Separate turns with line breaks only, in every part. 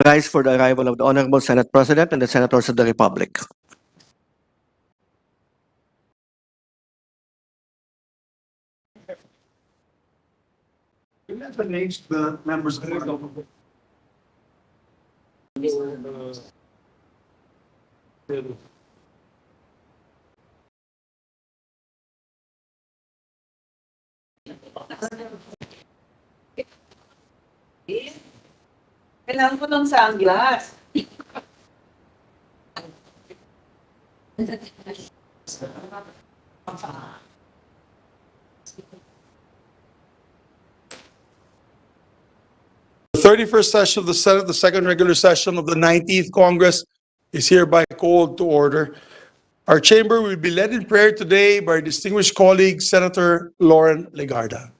rise for the arrival of the Honorable Senate President and the Senators of the Republic.
The members of
Kailangan ko ng sunglass.
The 31st session of the Senate, the second regular session of the 19th Congress is hereby called to order. Our chamber will be led in prayer today by our distinguished colleague, Senator Lauren Legarda.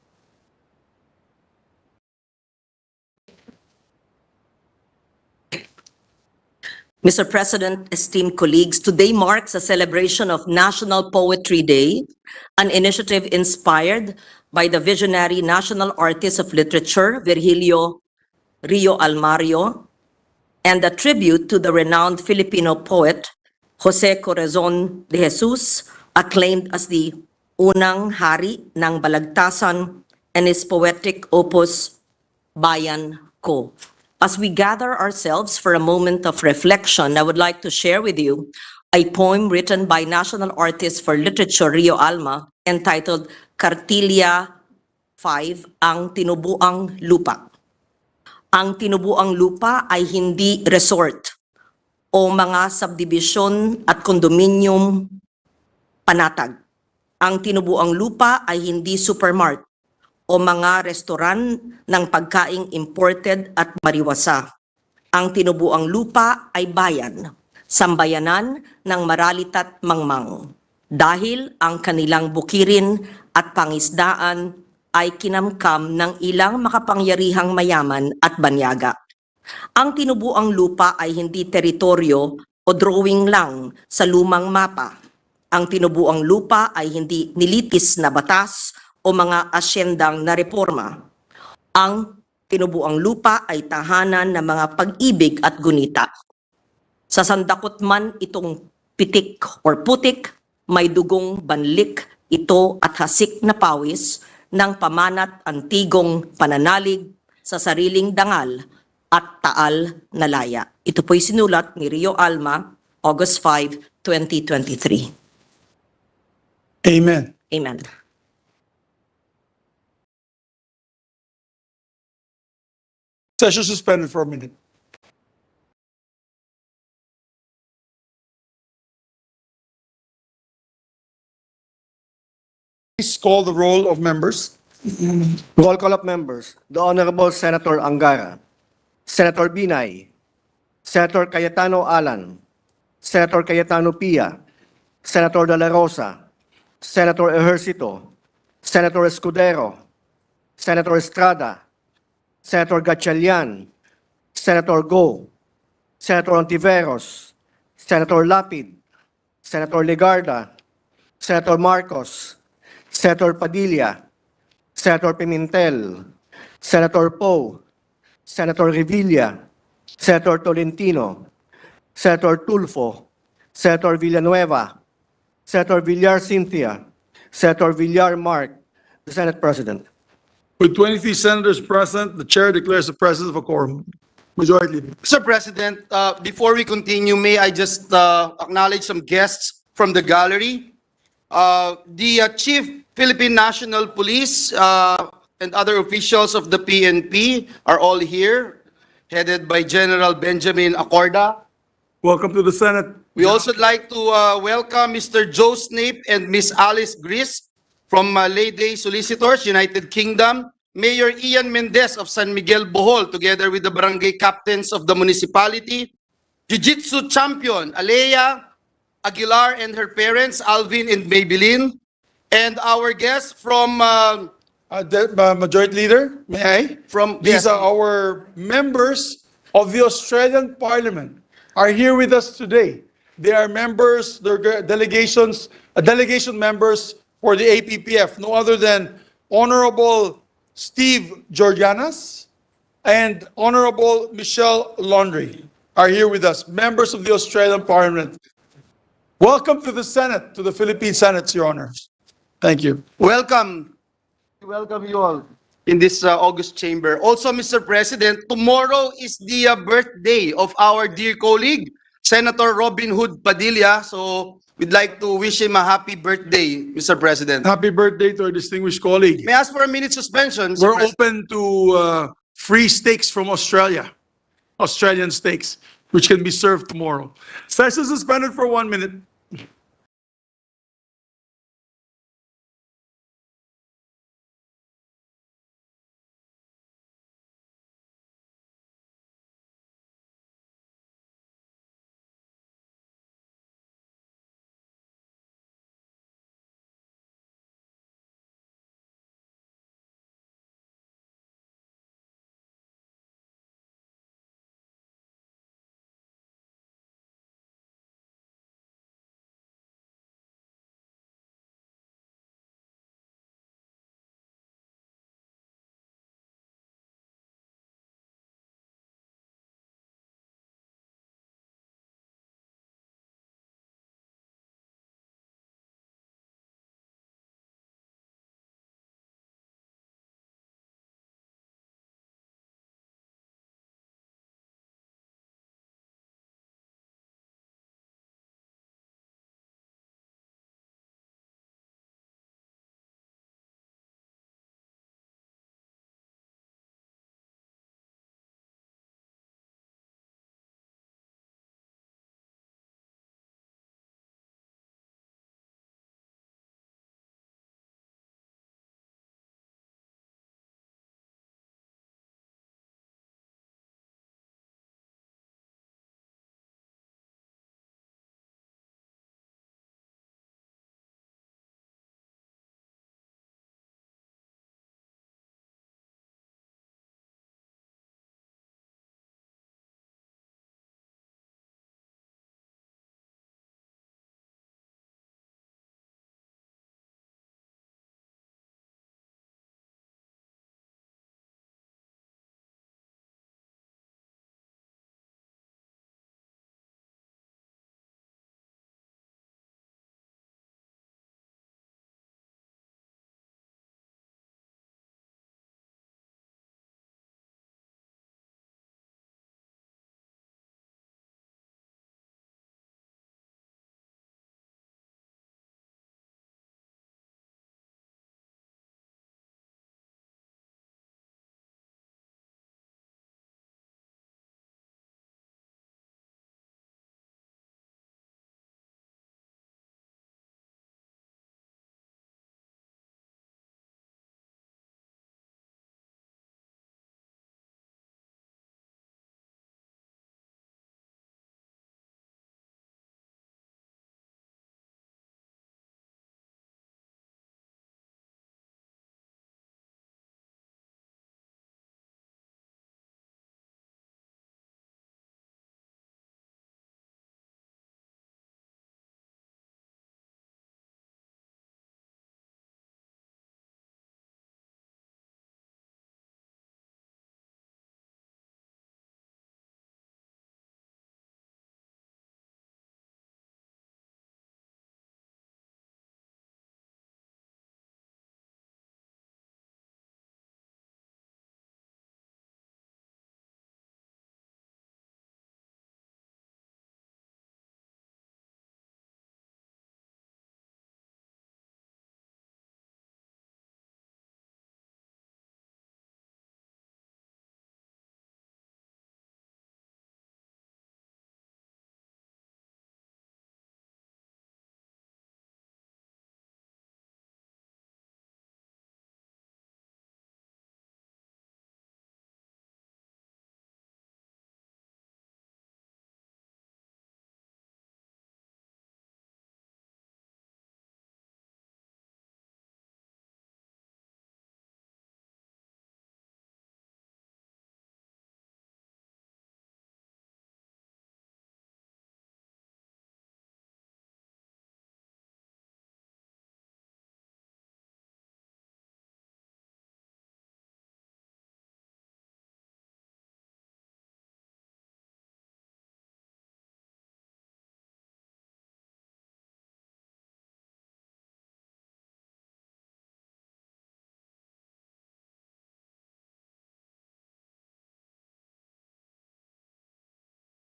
Mr. President, esteemed colleagues, today marks a celebration of National Poetry Day, an initiative inspired by the visionary national artist of literature, Virgilio Rio Almario, and a tribute to the renowned Filipino poet, Jose Corazon de Jesus, acclaimed as the unang hari ng balagtasan, and his poetic opus, Bayan Ko. As we gather ourselves for a moment of reflection, I would like to share with you a poem written by national artist for literature Rio Alma entitled Cartilla 5, Ang Tinubuang Lupa. Ang tinubuang lupa ay hindi resort o mga subdivision at kondominium panatag. Ang tinubuang lupa ay hindi supermart o mga restoran ng pagkaing imported at mariwasa. Ang tinubuang lupa ay bayan, sambayanan ng maralit at mangmang, dahil ang kanilang bukirin at pangisdaan ay kinamkam ng ilang makapangyarihang mayaman at banyaga. Ang tinubuang lupa ay hindi teritoryo o drawing lang sa lumang mapa. Ang tinubuang lupa ay hindi nilitis na batas o mga asyendang na reforma. Ang tinubuang lupa ay tahanan ng mga pag-ibig at gunita. Sa sandakot man itong pitik or putik, may dugong banlik ito at hasik na pawis ng pamanat antigong pananalig sa sariling dangal at taal na laya. Ito po'y sinulat ni Rio Alma, August 5, 2023.
Amen.
Amen.
Session suspended for a minute. Please call the roll of members.
Roll call of members. The Honorable Senator Angara, Senator Binay, Senator Cayetano Alan, Senator Cayetano Pia, Senator De La Rosa, Senator Ejercito, Senator Escudero, Senator Estrada, Senator Gatchalian, Senator Go, Senator Ontiveros, Senator Lapid, Senator Legarda, Senator Marcos, Senator Padilla, Senator Pimentel, Senator Poe, Senator Revilla, Senator Tolentino, Senator Tulfo, Senator Villanueva, Senator Villar Cynthia, Senator Villar Mark, the Senate President.
With 23 senators present, the chair declares the presence of a quorum. Majority Leader.
Mr. President, before we continue, may I just acknowledge some guests from the gallery. The Chief Philippine National Police and other officials of the PNP are all here, headed by General Benjamin Acorda.
Welcome to the Senate.
We also like to welcome Mr. Joe Snape and Miss Alice Gris from Leyday Solicitors, United Kingdom. Mayor Ian Mendez of San Miguel, Bohol, together with the barangay captains of the municipality. Jiu-Jitsu champion Alea Aguilar and her parents, Alvin and Maybelline. And our guests from
Majority Leader, may I? These are our members of the Australian Parliament are here with us today. They are members, they're delegations, delegation members for the APPF, no other than Honorable Steve Georgianas, and Honorable Michelle Laundrie are here with us, members of the Australian Parliament. Welcome to the Senate, to the Philippine Senate, Your Honors. Thank you.
Welcome. Welcome you all in this August chamber. Also, Mr. President, tomorrow is the birthday of our dear colleague, Senator Robin Hood Padilla. So we'd like to wish him a happy birthday, Mr. President.
Happy birthday to our distinguished colleague.
May I ask for a minute suspension, Mr.
We're
President?
open to free steaks from Australia, Australian steaks, which can be served tomorrow. Session suspended for 1 minute.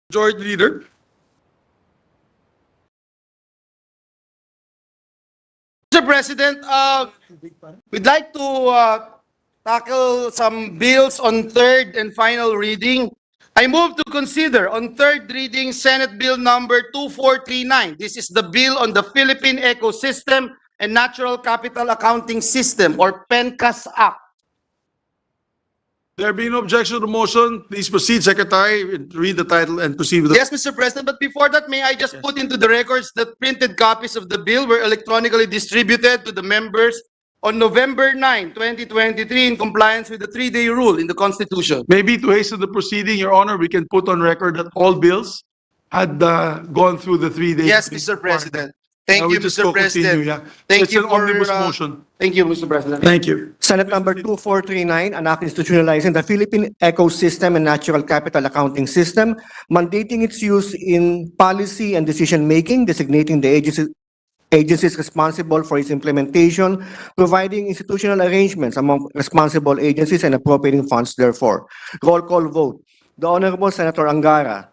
Majority Leader.
Mr. President, we'd like to tackle some bills on third and final reading. I move to consider on third reading Senate Bill number 2439. This is the bill on the Philippine Ecosystem and Natural Capital Accounting System, or Pencast Act.
There being no objection to the motion, please proceed, Secretary. Read the title and proceed with the...
Yes, Mr. President, but before that, may I just put into the records that printed copies of the bill were electronically distributed to the members on November 9, 2023, in compliance with the 3-day rule in the Constitution.
Maybe to hasten the proceeding, Your Honor, we can put on record that all bills had gone through the 3 days.
Yes, Mr. President. Thank you, Mr. President. Thank
It's
you
an
for,
omnibus motion.
thank you, Mr. President.
Thank you.
Senate Number 2439, an act institutionalizing the Philippine Ecosystem and Natural Capital Accounting System, mandating its use in policy and decision-making, designating the agencies responsible for its implementation, providing institutional arrangements among responsible agencies, and appropriating funds therefore. Roll call vote. The Honorable Senator Angara,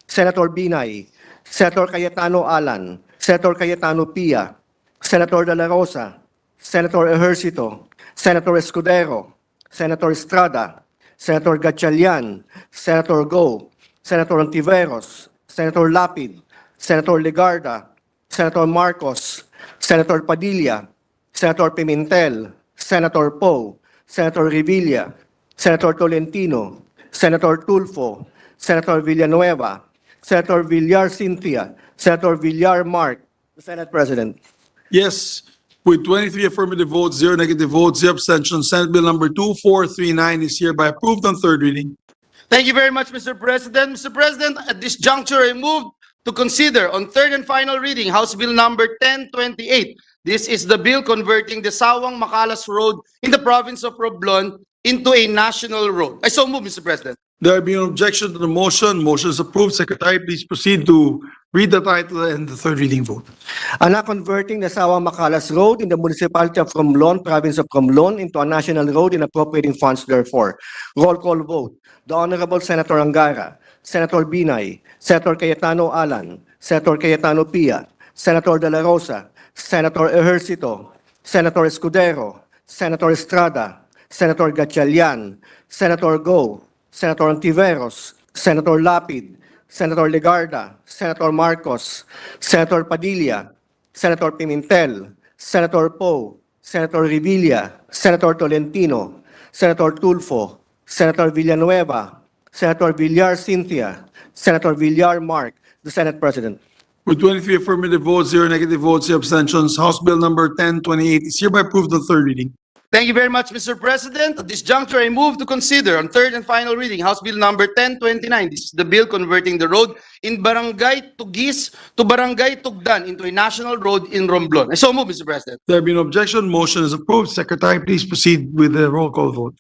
Senator Binay, Senator Cayetano Alan, Senator Cayetano Pia, Senator De La Rosa, Senator Ejercito, Senator Escudero, Senator Estrada, Senator Gatchalian, Senator Go, Senator Ontiveros, Senator Lapid, Senator Legarda, Senator Marcos, Senator Padilla, Senator Pimentel, Senator Poe, Senator Revilla, Senator Tolentino, Senator Tulfo, Senator Villanueva, Senator Villar Cynthia, Senator Villar Mark, the Senate President.
Yes, with 23 affirmative votes, 0 negative votes, 0 abstentions, Senate Bill number 2439 is hereby approved on third reading.
Thank you very much, Mr. President. Mr. President, at this juncture, I move to consider on third and final reading House Bill number 1028. This is the bill converting the Sawang-Macalas Road in the province of Romblon into a national road. I so move, Mr. President.
There being no objection to the motion, motion is approved. Secretary, please proceed to read the title and the third reading vote.
An act converting the Sawang-Macalas Road in the municipality of Romblon, province of Romblon, into a national road and appropriating funds therefore. Roll call vote. The Honorable Senator Angara, Senator Binay, Senator Cayetano Alan, Senator Cayetano Pia, Senator De La Rosa, Senator Ejercito, Senator Escudero, Senator Estrada, Senator Gatchalian, Senator Go, Senator Ontiveros, Senator Lapid, Senator Legarda, Senator Marcos, Senator Padilla, Senator Pimentel, Senator Poe, Senator Revilla, Senator Tolentino, Senator Tulfo, Senator Villanueva, Senator Villar Cynthia, Senator Villar Mark, the Senate President.
With 23 affirmative votes, 0 negative votes, 0 abstentions, House Bill number 1028 is hereby approved on third reading.
Thank you very much, Mr. President. At this juncture, I move to consider on third and final reading House Bill number 1029. This is the bill converting the road in Barangay Tugis to Barangay Tugdan into a national road in Romblon. I so move, Mr. President.
There being no objection, motion is approved. Secretary, please proceed with the roll call vote.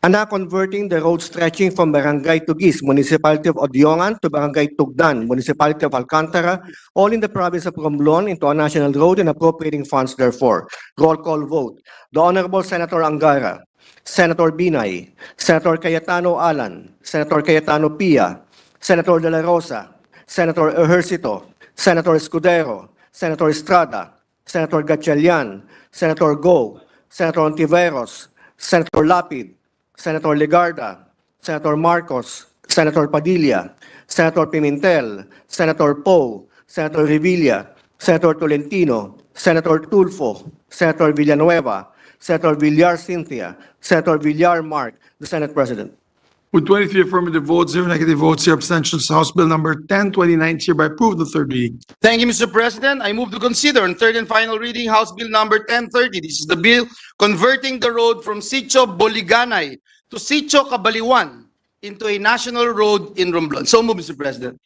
An act converting the road stretching from Barangay Tugis, Municipality of Odiongan, to Barangay Tugdan, Municipality of Alcantara, all in the province of Romblon, into a national road and appropriating funds therefore. Roll call vote. The Honorable Senator Angara, Senator Binay, Senator Cayetano Alan, Senator Cayetano Pia, Senator De La Rosa, Senator Ejercito, Senator Escudero, Senator Estrada, Senator Gatchalian, Senator Go, Senator Ontiveros, Senator Lapid, Senator Legarda, Senator Marcos, Senator Padilla, Senator Pimentel, Senator Poe, Senator Revilla, Senator Tolentino, Senator Tulfo, Senator Villanueva, Senator Villar Cynthia, Senator Villar Mark, the Senate President.
With 23 affirmative votes, 0 negative votes, 0 abstentions, House Bill number 1029 is hereby approved on third reading.
Thank you, Mr. President. I move to consider on third and final reading House Bill number 1030. This is the bill converting the road from Sitio Boliganay to Sitio Cabaliwan into a national road in Romblon. So move, Mr. President.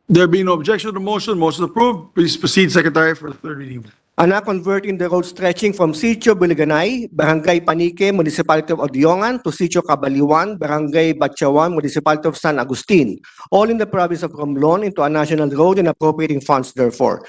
There being no objection to the motion, motion approved. Please proceed, Secretary, for the third reading.
An act converting the road stretching from Sitio Boliganay, Barangay Panique, Municipality of Odiongan, to Sitio Cabaliwan, Barangay Batchawan, Municipality of San Agustin, all in the province of Romblon, into a national road and appropriating funds therefore.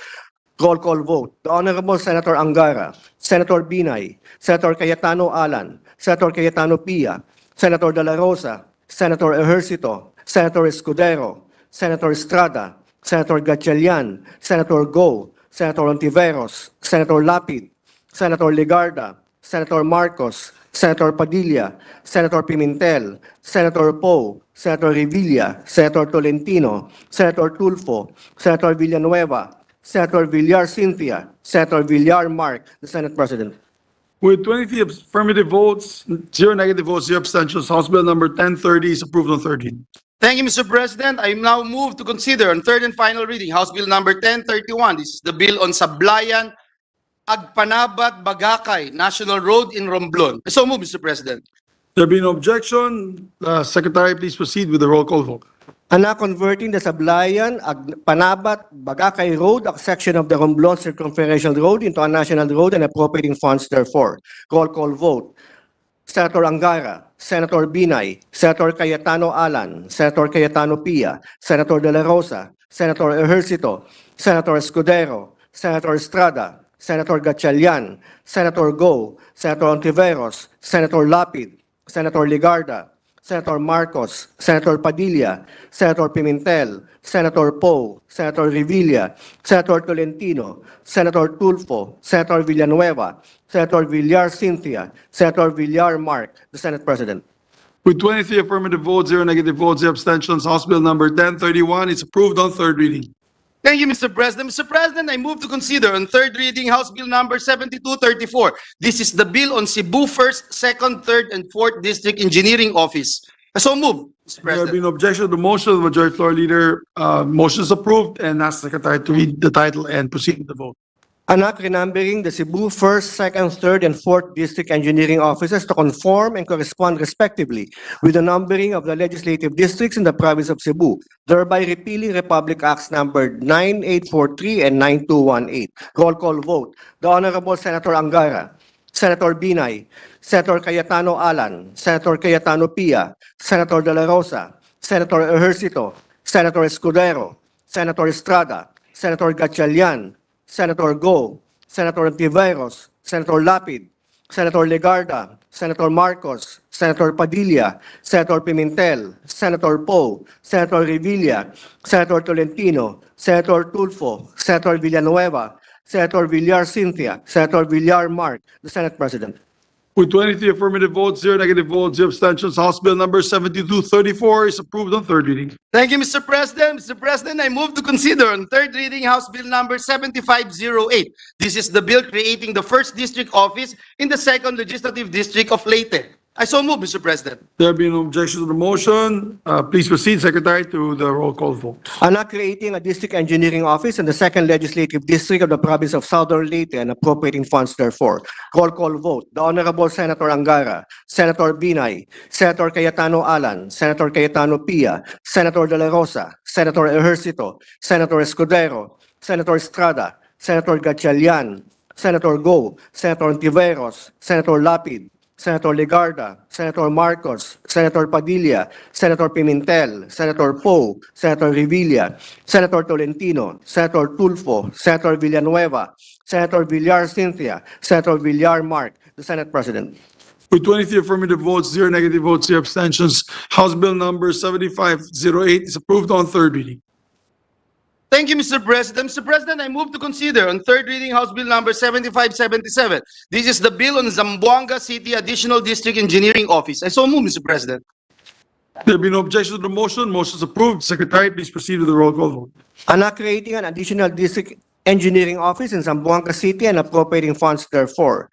Roll call vote. The Honorable Senator Angara, Senator Binay, Senator Cayetano Alan, Senator Cayetano Pia, Senator De La Rosa, Senator Ejercito, Senator Escudero, Senator Estrada, Senator Gatchalian, Senator Go, Senator Ontiveros, Senator Lapid, Senator Legarda, Senator Marcos, Senator Padilla, Senator Pimentel, Senator Poe, Senator Revilla, Senator Tolentino, Senator Tulfo, Senator Villanueva, Senator Villar Cynthia, Senator Villar Mark, the Senate President.
With 23 affirmative votes, 0 negative votes, 0 abstentions, House Bill number 1030 is approved on third reading.
Thank you, Mr. President. I now move to consider on third and final reading, House Bill number 1031. This is the bill on Sablayan, Agpanabat, Bagakay National Road in Romblon. So move, Mr. President.
There being no objection, Secretary, please proceed with the roll call vote.
Anak converting the Sablayan, Panabat, Bagakay Road, a section of the Romblon Circumferential Road into a national road and appropriating funds therefore. Roll call vote. Senator Angara, Senator Binay, Senator Cayetano Alan, Senator Cayetano Pia, Senator De La Rosa, Senator Ejercito, Senator Escudero, Senator Estrada, Senator Gatchalian, Senator Go, Senator Ontiveros, Senator Lapid, Senator Legarda, Senator Marcos, Senator Padilla, Senator Pimentel, Senator Poe, Senator Revilla, Senator Tolentino, Senator Tulfo, Senator Villanueva, Senator Villar Cynthia, Senator Villar Mark, the Senate President.
With 23 affirmative votes, 0 negative votes, 0 abstentions, House Bill number 1031 is approved on third reading.
Thank you, Mr. President. Mr. President, I move to consider on third reading House Bill number 7234. This is the bill on Cebu 1st, 2nd, 3rd, and 4th District Engineering Office. So move, Mr.
There
President.
being no objection to the motion of the Majority Floor Leader, motion is approved, and ask the Secretary to read the title and proceed with the vote.
Anak renumbering the Cebu 1st, 2nd, 3rd, and 4th District Engineering Offices to conform and correspond respectively with the numbering of the legislative districts in the province of Cebu, thereby repealing Republic Acts numbered 9843 and 9218. Roll call vote. The Honorable Senator Angara, Senator Binay, Senator Cayetano Alan, Senator Cayetano Pia, Senator De La Rosa, Senator Ejercito, Senator Escudero, Senator Estrada, Senator Gatchalian, Senator Go, Senator Ontiveros, Senator Lapid, Senator Legarda, Senator Marcos, Senator Padilla, Senator Pimentel, Senator Poe, Senator Revilla, Senator Tolentino, Senator Tulfo, Senator Villanueva, Senator Villar Cynthia, Senator Villar Mark, the Senate President.
With 23 affirmative votes, 0 negative votes, 0 abstentions, House Bill number 7234 is approved on third reading.
Thank you, Mr. President. Mr. President, I move to consider on third reading House Bill number 7508. This is the bill creating the 1st District Office in the 2nd Legislative District of Leyte. I so move, Mr. President.
There being no objection to the motion, please proceed, Secretary, to the roll call vote.
Anak creating a district engineering office in the 2nd Legislative District of the province of Southern Leyte and appropriating funds therefore. Roll call vote. The Honorable Senator Angara, Senator Binay, Senator Cayetano Alan, Senator Cayetano Pia, Senator De La Rosa, Senator Ejercito, Senator Escudero, Senator Estrada, Senator Gatchalian, Senator Go, Senator Ontiveros, Senator Lapid, Senator Legarda, Senator Marcos, Senator Padilla, Senator Pimentel, Senator Poe, Senator Revilla, Senator Tolentino, Senator Tulfo, Senator Villanueva, Senator Villar Cynthia, Senator Villar Mark, the Senate President.
With 23 affirmative votes, 0 negative votes, 0 abstentions, House Bill number 7508 is approved on third reading.
Thank you, Mr. President. Mr. President, I move to consider on third reading House Bill number 7577. This is the bill on Zamboanga City Additional District Engineering Office. I so move, Mr. President.
There be no objection to the motion, motion is approved. Secretary, please proceed with the roll call vote.
Anak creating an additional district engineering office in Zamboanga City and appropriating funds therefore.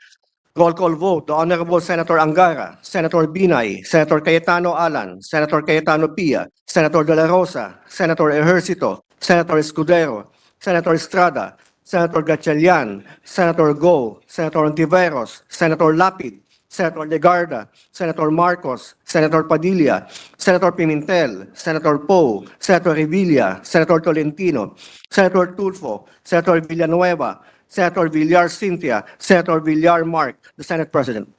Roll call vote. The Honorable Senator Angara, Senator Binay, Senator Cayetano Alan, Senator Cayetano Pia, Senator De La Rosa, Senator Ejercito, Senator Escudero, Senator Estrada, Senator Gatchalian, Senator Go, Senator Ontiveros, Senator Lapid, Senator Legarda, Senator Marcos, Senator Padilla, Senator Pimentel, Senator Poe, Senator Revilla, Senator Tolentino, Senator Tulfo, Senator Villanueva, Senator Villar Cynthia, Senator Villar Mark, the Senate President.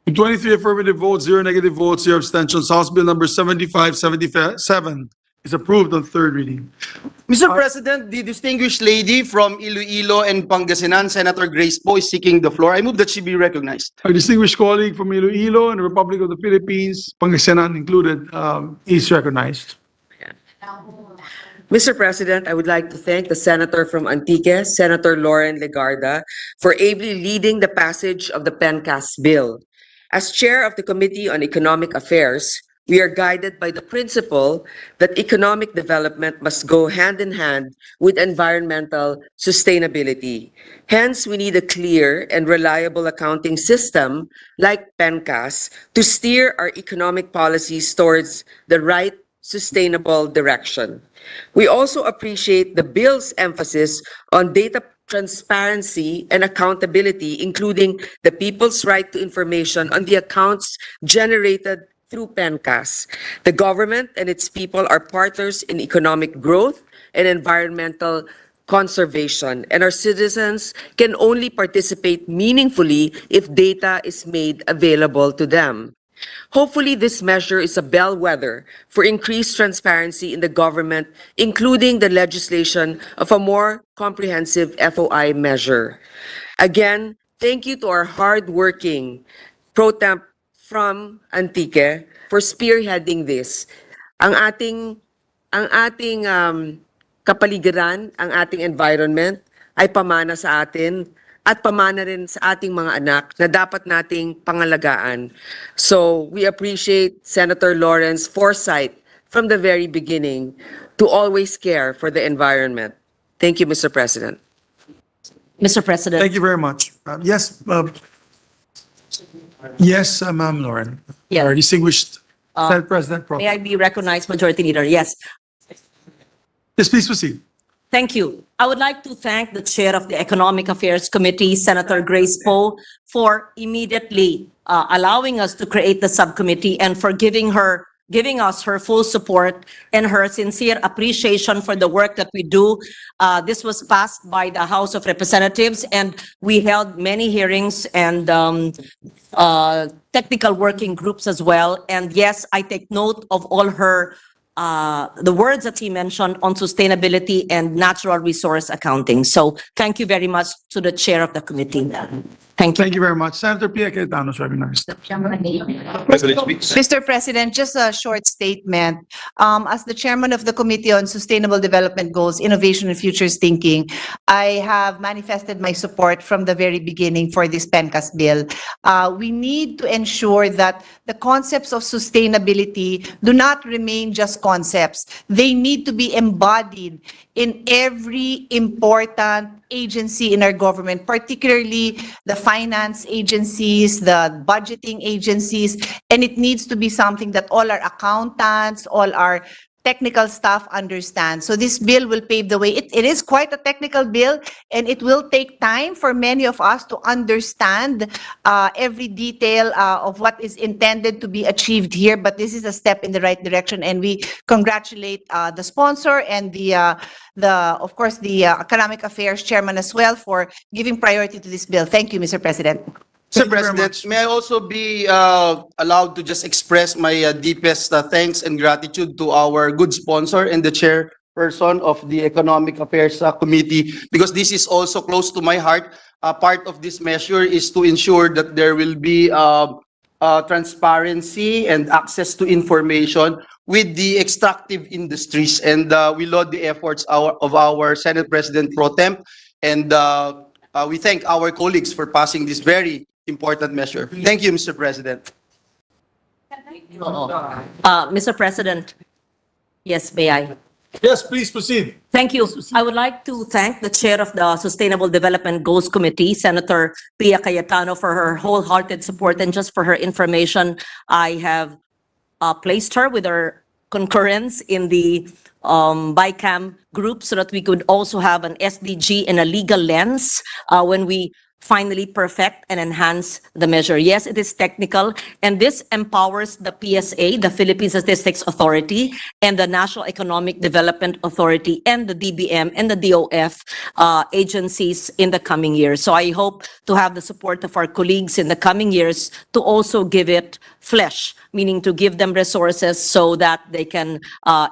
With 23 affirmative votes, 0 negative votes, 0 abstentions, House Bill number 7577 is approved on third reading.
Mr. President, the distinguished lady from Iloilo and Pangasinan, Senator Grace Poe, is seeking the floor. I move that she be recognized.
Our distinguished colleague from Iloilo and the Republic of the Philippines, Pangasinan included, is recognized.
Mr. President, I would like to thank the Senator from Antique, Senator Lauren Legarda, for ably leading the passage of the Pencast bill. As Chair of the Committee on Economic Affairs, we are guided by the principle that economic development must go hand in hand with environmental sustainability. Hence, we need a clear and reliable accounting system like Pencast to steer our economic policies towards the right sustainable direction. We also appreciate the bill's emphasis on data transparency and accountability, including the people's right to information on the accounts generated through Pencast. The government and its people are partners in economic growth and environmental conservation, and our citizens can only participate meaningfully if data is made available to them. Hopefully, this measure is a bellwether for increased transparency in the government, including the legislation of a more comprehensive FOI measure. Again, thank you to our hardworking pro temp from Antique for spearheading this. Ang ating kapaligiran, ang ating environment ay pamana sa atin at pamana rin sa ating mga anak na dapat nating pangalagaan. So we appreciate Senator Lawrence's foresight from the very beginning to always care for the environment. Thank you, Mr. President.
Mr. President.
Thank you very much. Yes, Ma'am Lauren.
Yeah.
Our distinguished Senate President Pro.
May I be recognized, Majority Leader? Yes.
Yes, please proceed.
Thank you. I would like to thank the Chair of the Economic Affairs Committee, Senator Grace Poe, for immediately allowing us to create the subcommittee and for giving us her full support and her sincere appreciation for the work that we do. This was passed by the House of Representatives, and we held many hearings and technical working groups as well. And yes, I take note of all her the words that he mentioned on sustainability and natural resource accounting. So thank you very much to the chair of the committee. Thank you.
Thank you very much. Senator Pia Cayetano is recognized.
Mr. President, just a short statement. As the chairman of the Committee on Sustainable Development Goals, Innovation and Futures Thinking, I have manifested my support from the very beginning for this Pencast bill. We need to ensure that the concepts of sustainability do not remain just concepts. They need to be embodied in every important agency in our government, particularly the finance agencies, the budgeting agencies, and it needs to be something that all our accountants, all our technical staff understand. So this bill will pave the way. It is quite a technical bill, and it will take time for many of us to understand every detail of what is intended to be achieved here. But this is a step in the right direction, and we congratulate the sponsor and of course, the Economic Affairs Chairman as well for giving priority to this bill. Thank you, Mr. President.
Mr. President, may I also be allowed to just express my deepest thanks and gratitude to our good sponsor and the chairperson of the Economic Affairs Committee, because this is also close to my heart. Part of this measure is to ensure that there will be transparency and access to information with the extractive industries, and we laud the efforts of our Senate President Pro Temp, and we thank our colleagues for passing this very important measure. Thank you, Mr. President.
Mr. President, yes, may I?
Yes, please proceed.
Thank you. I would like to thank the chair of the Sustainable Development Goals Committee, Senator Pia Cayetano, for her wholehearted support. And just for her information, I have placed her with her concurrence in the BICAM group so that we could also have an SDG and a legal lens when we finally perfect and enhance the measure. Yes, it is technical, and this empowers the PSA, the Philippine Statistics Authority, and the National Economic Development Authority, and the DBM and the DOF agencies in the coming years. So I hope to have the support of our colleagues in the coming years to also give it flesh, meaning to give them resources so that they can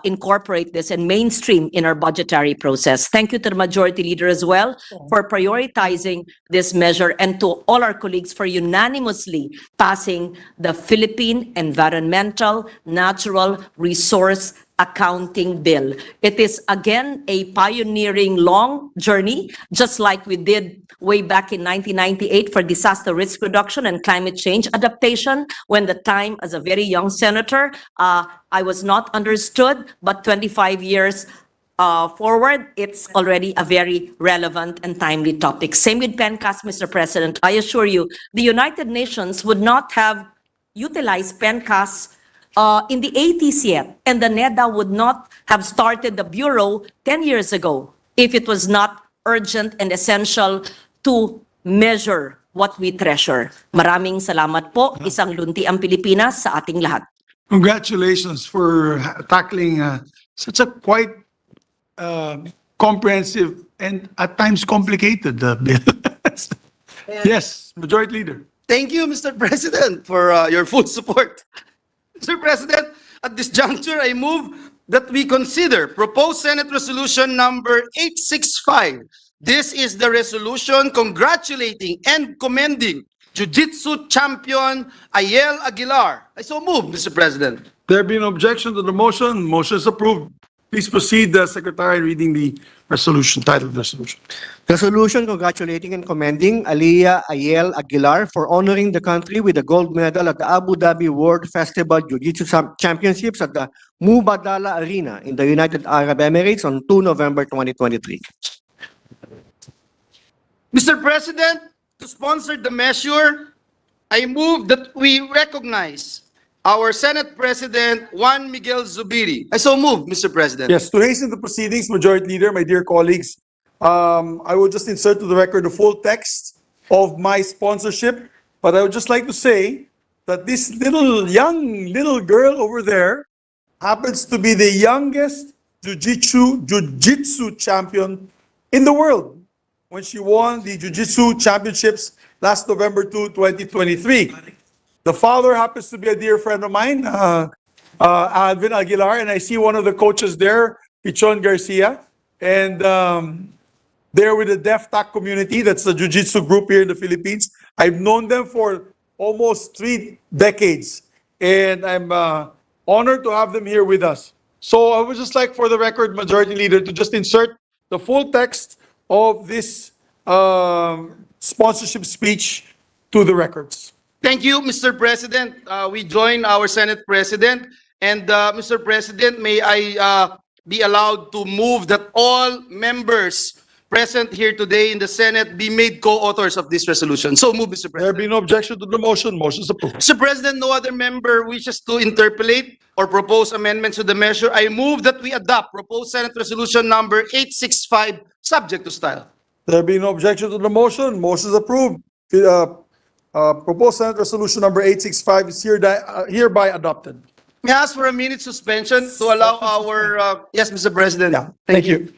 incorporate this and mainstream in our budgetary process. Thank you to the Majority Leader as well for prioritizing this measure, and to all our colleagues for unanimously passing the Philippine Environmental Natural Resource accounting bill. It is again a pioneering long journey, just like we did way back in 1998 for disaster risk reduction and climate change adaptation, when the time as a very young senator, I was not understood, but 25 years forward, it's already a very relevant and timely topic. Same with Pencast, Mr. President. I assure you, the United Nations would not have utilized Pencast in the 80s yet, and the NEDA would not have started the Bureau 10 years ago if it was not urgent and essential to measure what we treasure. Maraming salamat po. Isang lunti ang Pilipinas sa ating lahat.
Congratulations for tackling such a quite comprehensive and at times complicated bill. Yes, Majority Leader.
Thank you, Mr. President, for your full support. Mr. President, at this juncture, I move that we consider proposed Senate Resolution number 865. This is the resolution congratulating and commending Jiu-Jitsu champion Ayel Aguilar. I so move, Mr. President.
There being no objection to the motion, motion is approved. Please proceed, Secretary, reading the resolution, title of the resolution.
Resolution congratulating and commending Aliyah Ayel Aguilar for honoring the country with a gold medal at the Abu Dhabi World Festival Jiu-Jitsu Championships at the Mubadala Arena in the United Arab Emirates on 2 November 2023.
Mr. President, to sponsor the measure, I move that we recognize our Senate President Juan Miguel Zubiri. I so move, Mr. President.
Yes, to hasten the proceedings, Majority Leader, my dear colleagues, I will just insert to the record the full text of my sponsorship, but I would just like to say that this young little girl over there happens to be the youngest jiu-jitsu champion in the world when she won the Jiu-Jitsu Championships last November 2, 2023. The father happens to be a dear friend of mine, Alvin Aguilar, and I see one of the coaches there, Pichon Garcia, and they're with the DefTac community. That's the jiu-jitsu group here in the Philippines. I've known them for almost 3 decades, and I'm honored to have them here with us. So I would just like, for the record, Majority Leader, to just insert the full text of this sponsorship speech to the records.
Thank you, Mr. President. We join our Senate President. And Mr. President, may I be allowed to move that all members present here today in the Senate be made co-authors of this resolution. So move, Mr.
There
President.
be no objection to the motion. Motion is approved.
Mr. President, no other member wishes to interpolate or propose amendments to the measure. I move that we adopt proposed Senate Resolution number 865, subject to style.
There be no objection to the motion. Motion is approved. Proposed Senate Resolution number 865 is hereby adopted.
May I ask for a minute suspension to allow our, yes, Mr. President.
Yeah, thank you.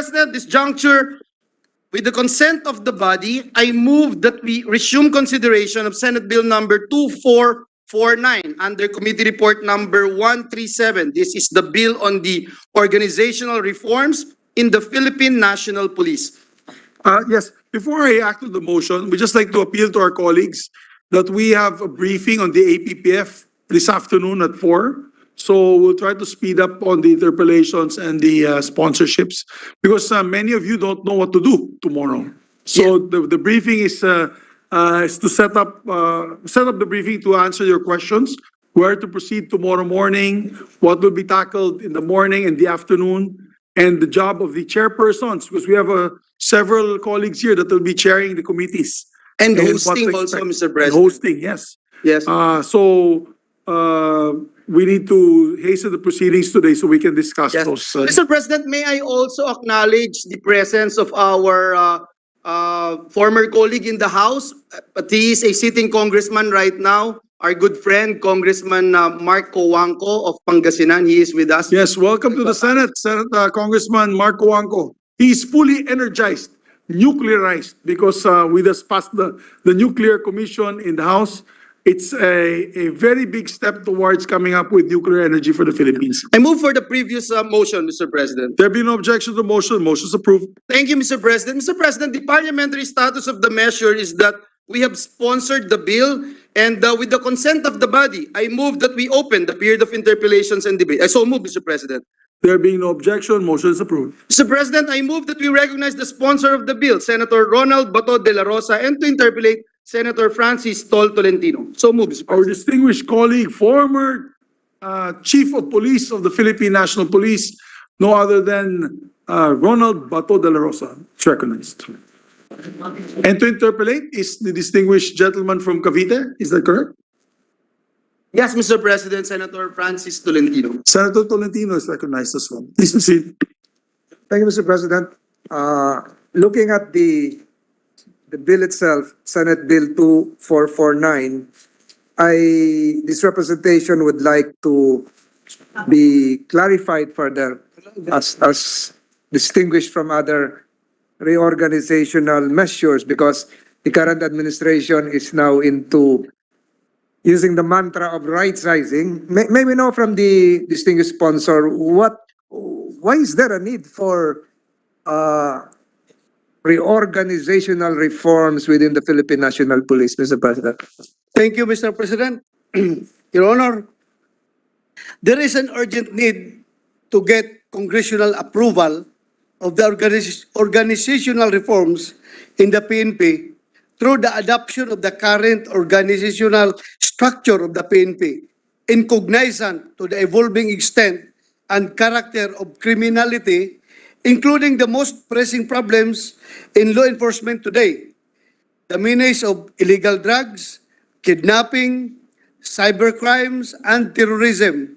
President, this juncture, with the consent of the body, I move that we resume consideration of Senate Bill number 2449 under Committee Report number 137. This is the bill on the organizational reforms in the Philippine National Police.
Yes, before I act on the motion, we just like to appeal to our colleagues that we have a briefing on the APPF this afternoon at 4. So we'll try to speed up on the interpellations and the sponsorships because many of you don't know what to do tomorrow. So the briefing is to set up the briefing to answer your questions, where to proceed tomorrow morning, what will be tackled in the morning and the afternoon, and the job of the chairpersons, because we have several colleagues here that will be chairing the committees.
And
what to
hosting also,
expect.
Mr.
And
President.
hosting, yes.
Yes.
We need to hasten the proceedings today so we can discuss
Yes.
those.
Mr. President, may I also acknowledge the presence of our former colleague in the House, but he is a sitting congressman right now, our good friend, Congressman Mark Cojuangco of Pangasinan. He is with us.
Yes, welcome to the Senate, Congressman Mark Cojuangco. He's fully energized, nuclearized, because we just passed the nuclear commission in the House. It's a very big step towards coming up with nuclear energy for the Philippines.
I move for the previous motion, Mr. President.
There be no objection to the motion. Motion is approved.
Thank you, Mr. President. Mr. President, the parliamentary status of the measure is that we have sponsored the bill, and with the consent of the body, I move that we open the period of interpellations and debate. I so move, Mr. President.
There being no objection, motion is approved.
Mr. President, I move that we recognize the sponsor of the bill, Senator Ronald Bato de la Rosa, and to interpellate Senator Francis Tol Tolentino. So move, Mr.
Our
President.
distinguished colleague, former Chief of Police of the Philippine National Police, no other than Ronald Bato de la Rosa, is recognized. And to interpolate is the distinguished gentleman from Cavite, is that correct?
Yes, Mr. President, Senator Francis Tolentino.
Senator Tolentino is recognized as well. Please proceed.
Thank you, Mr. President. Looking at the bill itself, Senate Bill 2449, this representation would like to be clarified further as distinguished from other reorganizational measures, because the current administration is now into using the mantra of right-sizing. May we know from the distinguished sponsor why is there a need for reorganizational reforms within the Philippine National Police, Mr. President?
Thank you, Mr. President. Your Honor, there is an urgent need to get congressional approval of the organizational reforms in the PNP through the adoption of the current organizational structure of the PNP, in cognizant to the evolving extent and character of criminality, including the most pressing problems in law enforcement today: the menace of illegal drugs, kidnapping, cybercrimes, and terrorism.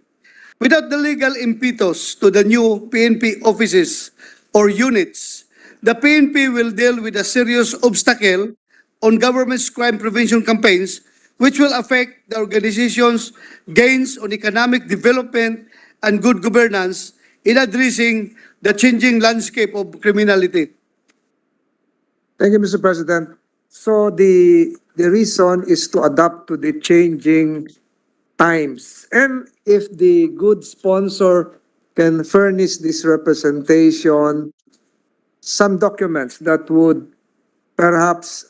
Without the legal impetus to the new PNP offices or units, the PNP will deal with a serious obstacle on government's crime prevention campaigns, which will affect the organization's gains on economic development and good governance in addressing the changing landscape of criminality.
Thank you, Mr. President. So the reason is to adapt to the changing times. And if the good sponsor can furnish this representation, some documents that would perhaps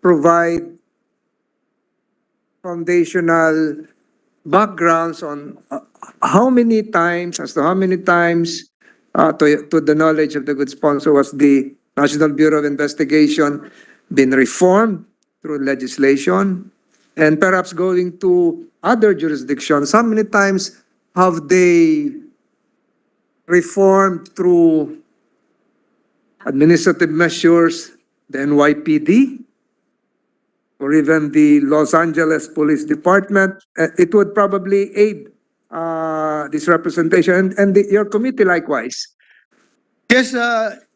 provide foundational backgrounds on how many times, to the knowledge of the good sponsor, was the National Bureau of Investigation been reformed through legislation, and perhaps going to other jurisdictions, how many times have they reformed through administrative measures, the NYPD, or even the Los Angeles Police Department? It would probably aid this representation, and your committee likewise.
Yes,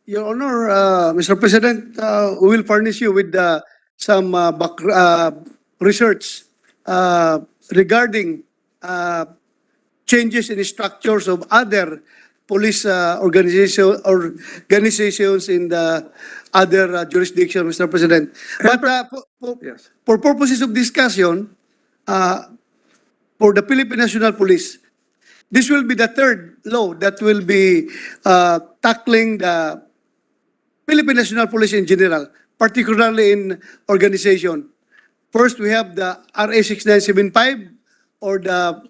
Your Honor, Mr. President, we will furnish you with some research regarding changes in the structures of other police organizations in the other jurisdiction, Mr. President. But
Yes.
for purposes of discussion, for the Philippine National Police, this will be the third law that will be tackling the Philippine National Police in general, particularly in organization. First, we have the RA 6975 or the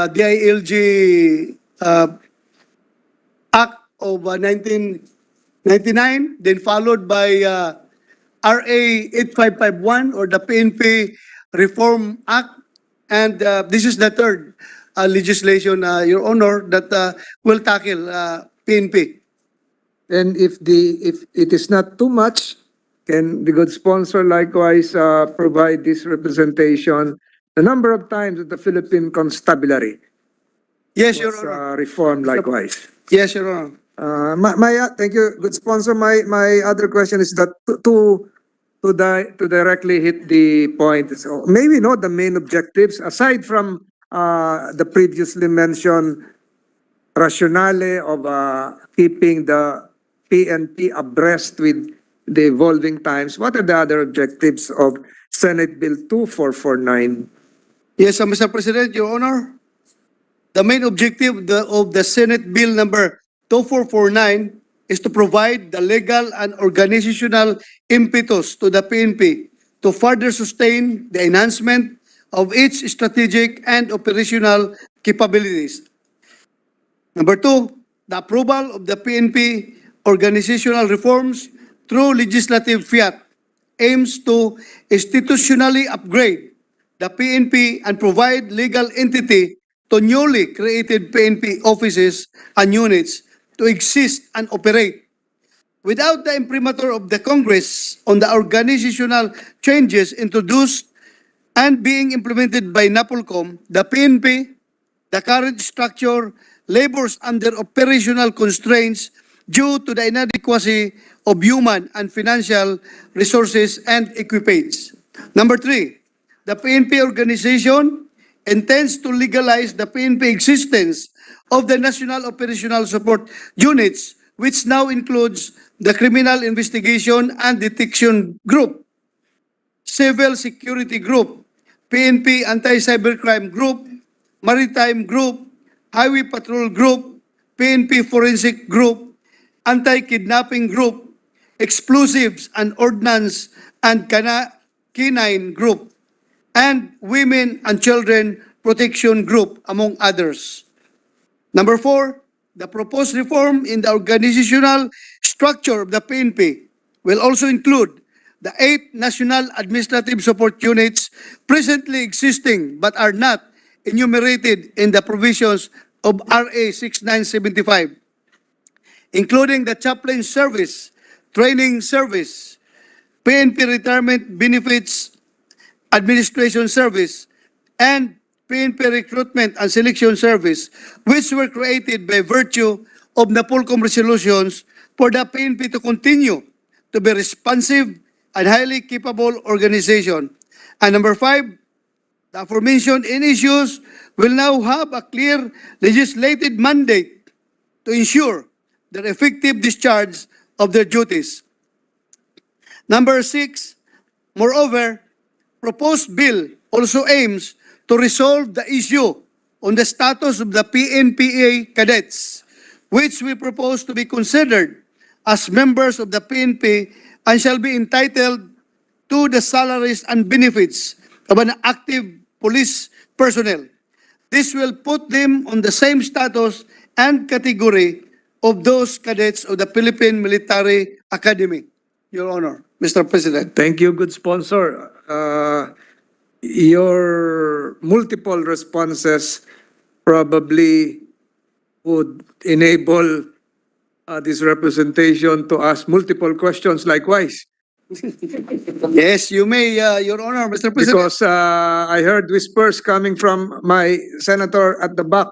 DILG Act of 1999, then followed by RA 8551 or the PNP Reform Act. And this is the third legislation, Your Honor, that will tackle PNP.
And if it is not too much, can the good sponsor likewise provide this representation, the number of times that the Philippine Constabulary
Yes, Your
was
Honor.
reformed likewise?
Yes, Your Honor.
Thank you, good sponsor. My other question is that to directly hit the point, so maybe not the main objectives aside from the previously mentioned rationale of keeping the PNP abreast with the evolving times. What are the other objectives of Senate Bill 2449?
Yes, Mr. President, Your Honor. The main objective of the Senate Bill number 2449 is to provide the legal and organizational impetus to the PNP to further sustain the enhancement of its strategic and operational capabilities. Number two, the approval of the PNP organizational reforms through legislative fiat aims to institutionally upgrade the PNP and provide legal entity to newly created PNP offices and units to exist and operate. Without the imprimatur of the Congress on the organizational changes introduced and being implemented by NAPOLCOM, the PNP, the current structure, labors under operational constraints due to the inadequacy of human and financial resources and equipage. Number three, the PNP organization intends to legalize the PNP existence of the National Operational Support Units, which now includes the Criminal Investigation and Detection Group, Civil Security Group, PNP Anti-Cybercrime Group, Maritime Group, Highway Patrol Group, PNP Forensic Group, Anti-Kidnapping Group, Explosives and Ordnance and Canine Group, and Women and Children Protection Group, among others. Number four, the proposed reform in the organizational structure of the PNP will also include the 8 National Administrative Support Units presently existing but are not enumerated in the provisions of RA 6975, including the Chaplain Service, Training Service, PNP Retirement Benefits Administration Service, and PNP Recruitment and Selection Service, which were created by virtue of NAPOLCOM resolutions for the PNP to continue to be responsive and highly capable organization. And number five, the aforementioned issues will now have a clear legislated mandate to ensure their effective discharge of their duties. Number six, moreover, proposed bill also aims to resolve the issue on the status of the PNPA cadets, which we propose to be considered as members of the PNP and shall be entitled to the salaries and benefits of an active police personnel. This will put them on the same status and category of those cadets of the Philippine Military Academy, Your Honor, Mr. President.
Thank you, good sponsor. Your multiple responses probably would enable this representation to ask multiple questions likewise.
Yes, you may, Your Honor, Mr. President.
Because I heard whispers coming from my senator at the back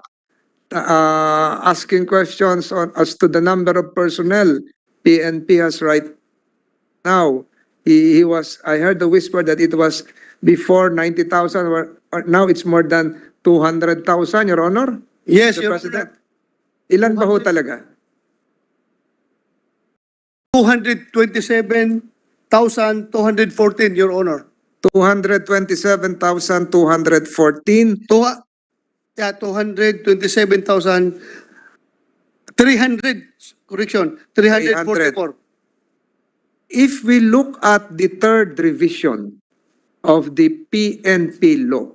asking questions as to the number of personnel PNP has right now. I heard the whisper that it was before 90,000, or now it's more than 200,000, Your Honor?
Yes,
Mr.
Your
President.
Honor.
Ilan ba ho talaga?
227,214, Your Honor.
227,214.
Yeah, 227,300, correction, 344.
If we look at the third revision of the PNP law,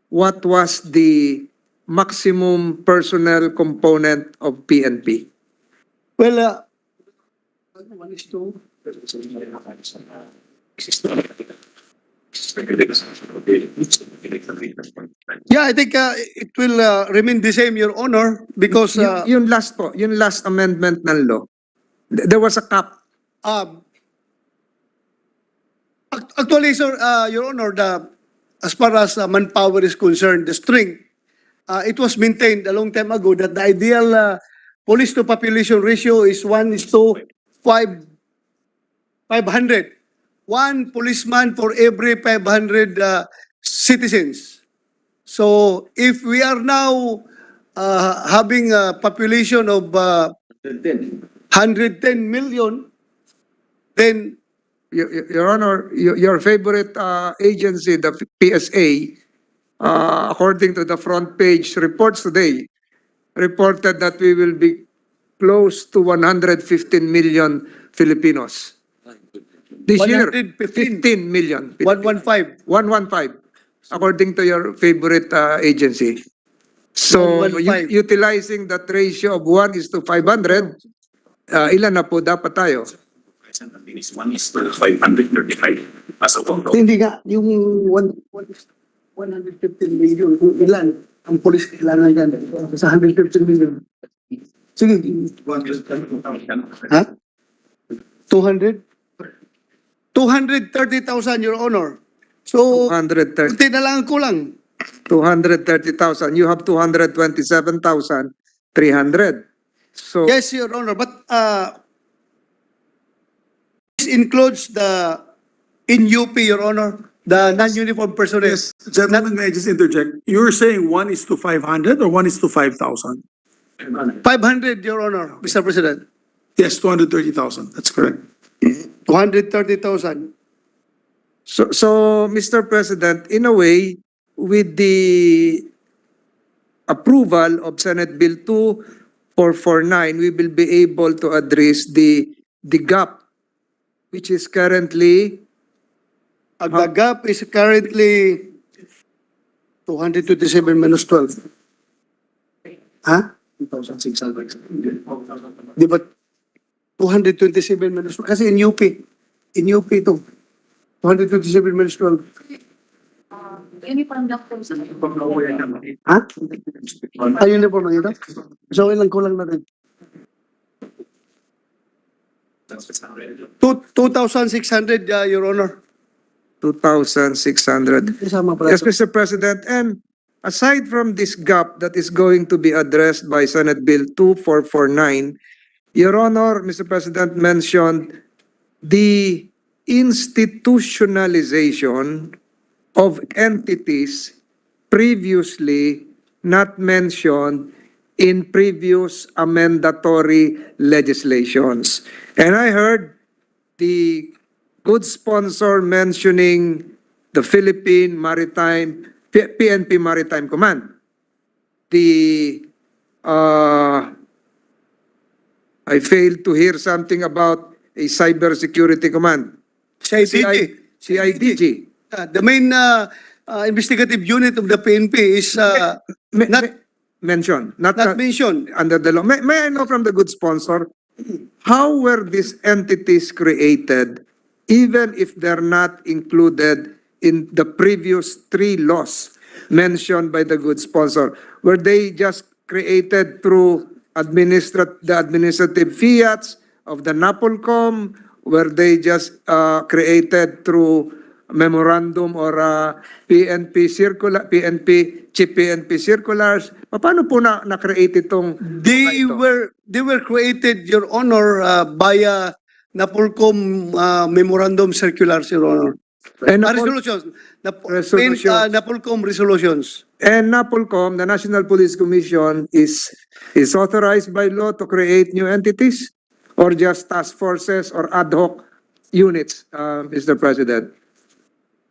what was the maximum personnel component of PNP?
Well, 1:2. Yeah, I think it will remain the same, Your Honor, because
Yung last po, yung last amendment ng law, there was a cap.
Actually, sir, Your Honor, as far as manpower is concerned, the strength, it was maintained a long time ago that the ideal police to population ratio is 1:500. One policeman for every 500 citizens. So if we are now having a population of 110 million, then
Your Honor, your favorite agency, the PSA, according to the front page reports today, reported that we will be close to 115 million Filipinos. This year,
115.
15 million.
115.
115, according to your favorite agency. So,
115.
utilizing that ratio of 1:500, ilan na po dapat tayo?
1:535 as a whole.
Hindi nga, yung 115 million, kung ilan ang police kailangan yan sa 115 million. Sige. Ha? 200? 230,000, Your Honor. So,
230.
kunti na lang ang kulang.
230,000. You have 227,300. So,
Yes, Your Honor, but this includes the in UP, Your Honor, the non-uniform personnel.
Yes, gentlemen, may I just interject? You're saying 1:500 or 1:5,000?
500, Your Honor, Mr. President.
Yes, 230,000. That's correct.
230,000.
So, Mr. President, in a way, with the approval of Senate Bill 2449, we will be able to address the gap, which is currently
The gap is currently 227 minus 12. Ha? 2,600. Di ba? 227 minus 12. Kasi in UP ito. 227 minus 12. Ha? Ayun na po lang ito. So, ilang kulang natin? 2,600, Your Honor.
2,600.
Isama pala
Yes,
ito.
Mr. President, and aside from this gap that is going to be addressed by Senate Bill 2449, Your Honor, Mr. President mentioned the institutionalization of entities previously not mentioned in previous amendatory legislations. And I heard the good sponsor mentioning the Philippine Maritime, PNP Maritime Command. I failed to hear something about a cybersecurity command.
CIDG.
CIDG.
The main investigative unit of the PNP is not
Mentioned.
not mentioned.
Under the law. May I know from the good sponsor, how were these entities created, even if they're not included in the previous three laws mentioned by the good sponsor? Were they just created through the administrative fiats of the NAPOLCOM? Were they just created through memorandum or PNP circular, chief PNP circulars? Paano po na-create itong
They were created, Your Honor, via NAPOLCOM memorandum circulars, Your Honor.
And
Resolutions.
Resolutions.
NAPOLCOM resolutions.
And NAPOLCOM, the National Police Commission, is authorized by law to create new entities or just task forces or ad hoc units, Mr. President?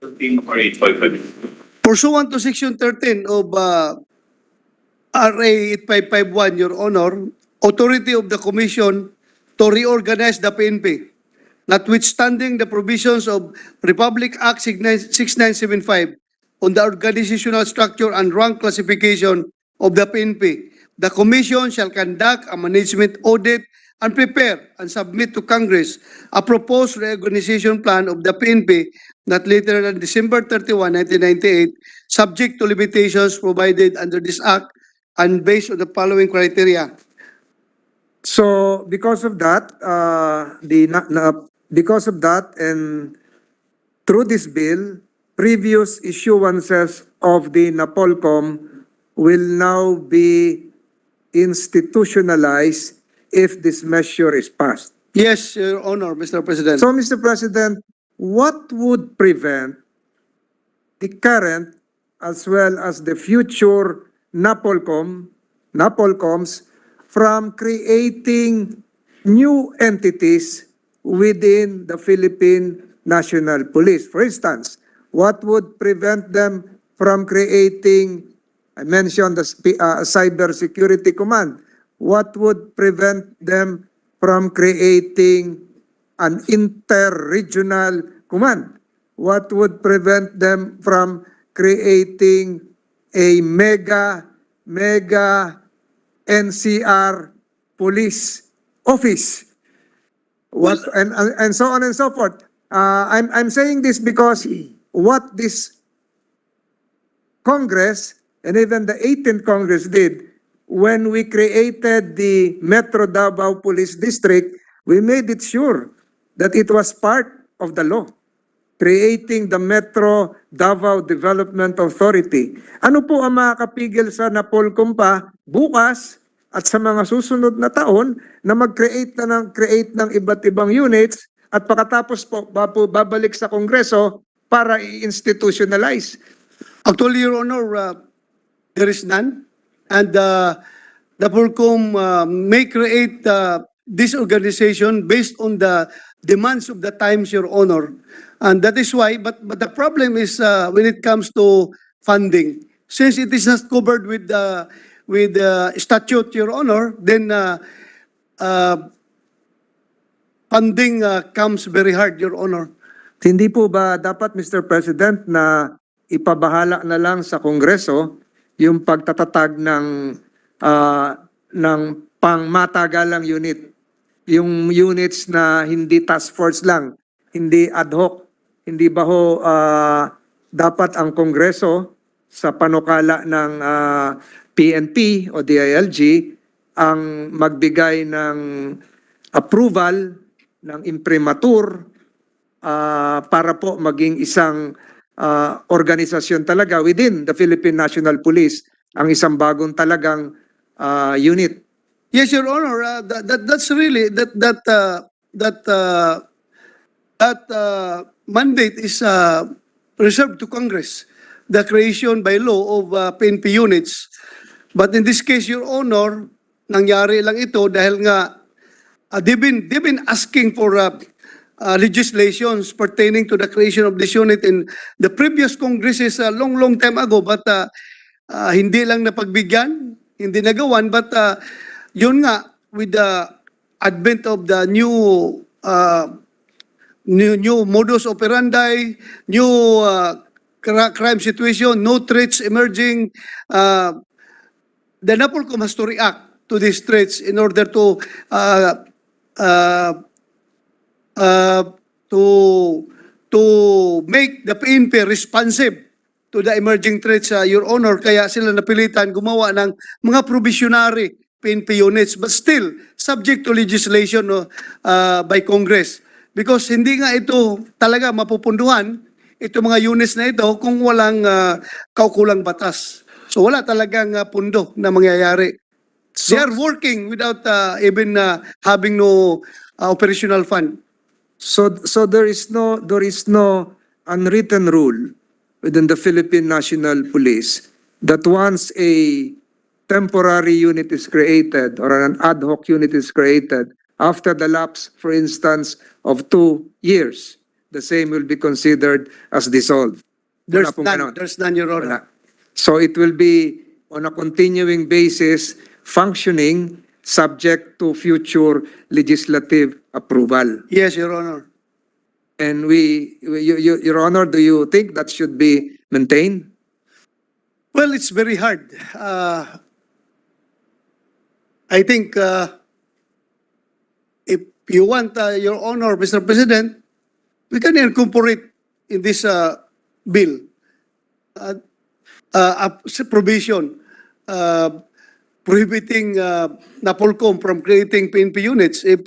13 or 855.
Pursuant to Section 13 of RA 8551, Your Honor, authority of the Commission to reorganize the PNP, notwithstanding the provisions of Republic Act 6975 on the organizational structure and rank classification of the PNP, the Commission shall conduct a management audit and prepare and submit to Congress a proposed reorganization plan of the PNP not later than December 31, 1998, subject to limitations provided under this Act and based on the following criteria.
So because of that, and through this bill, previous issuances of the NAPOLCOM will now be institutionalized if this measure is passed.
Yes, Your Honor, Mr. President.
So, Mr. President, what would prevent the current as well as the future NAPOLCOMs from creating new entities within the Philippine National Police? For instance, what would prevent them from creating, I mentioned the Cybersecurity Command, what would prevent them from creating an inter-regional command? What would prevent them from creating a mega NCR police office? What and so on and so forth. I'm saying this because what this Congress and even the 18th Congress did when we created the Metro Davao Police District, we made it sure that it was part of the law, creating the Metro Davao Development Authority. Ano po ang makakapigil sa NAPOLCOM pa bukas at sa mga susunod na taon na mag-create ng iba't ibang units at pagkatapos po babalik sa Kongreso para i-institutionalize?
Actually, Your Honor, there is none. And the POLCOM may create this organization based on the demands of the times, Your Honor. And that is why, but the problem is when it comes to funding. Since it is not covered with statute, Your Honor, then funding comes very hard, Your Honor.
Hindi po ba dapat, Mr. President, na ipabahala na lang sa Kongreso yung pagtatatag ng pangmatagalang unit, yung units na hindi task force lang, hindi ad hoc, hindi ba ho dapat ang Kongreso sa panukala ng PNP o DILG ang magbigay ng approval ng imprimatur para po maging isang organisasyon talaga within the Philippine National Police, ang isang bagong talagang unit.
Yes, Your Honor. That's really that mandate is reserved to Congress. The creation by law of PNP units. But in this case, Your Honor, nangyari lang ito dahil nga they've been asking for legislations pertaining to the creation of this unit in the previous Congresses a long time ago, but hindi lang napagbigyan, hindi nagawan, but yun nga, with the advent of the new modus operandi, new crime situation, no threats emerging, the NAPOLCOM has to react to these threats in order to make the PNP responsive to the emerging threats, Your Honor. Kaya sila napilitan gumawa ng mga provisionary PNP units, but still subject to legislation by Congress. Because hindi nga ito talaga mapupunduhan, ito mga units na ito, kung walang kaukulang batas. So wala talagang pundo na mangyayari. They are working without even having no operational fund.
So there is no unwritten rule within the Philippine National Police that once a temporary unit is created or an ad hoc unit is created, after the lapse, for instance, of 2 years, the same will be considered as dissolved. Wala pong ganon.
There's none, Your Honor.
Wala. So it will be on a continuing basis functioning subject to future legislative approval.
Yes, Your Honor.
And Your Honor, do you think that should be maintained?
Well, it's very hard. I think if you want, Your Honor, Mr. President, we can incorporate in this bill a provision prohibiting NAPOLCOM from creating PNP units if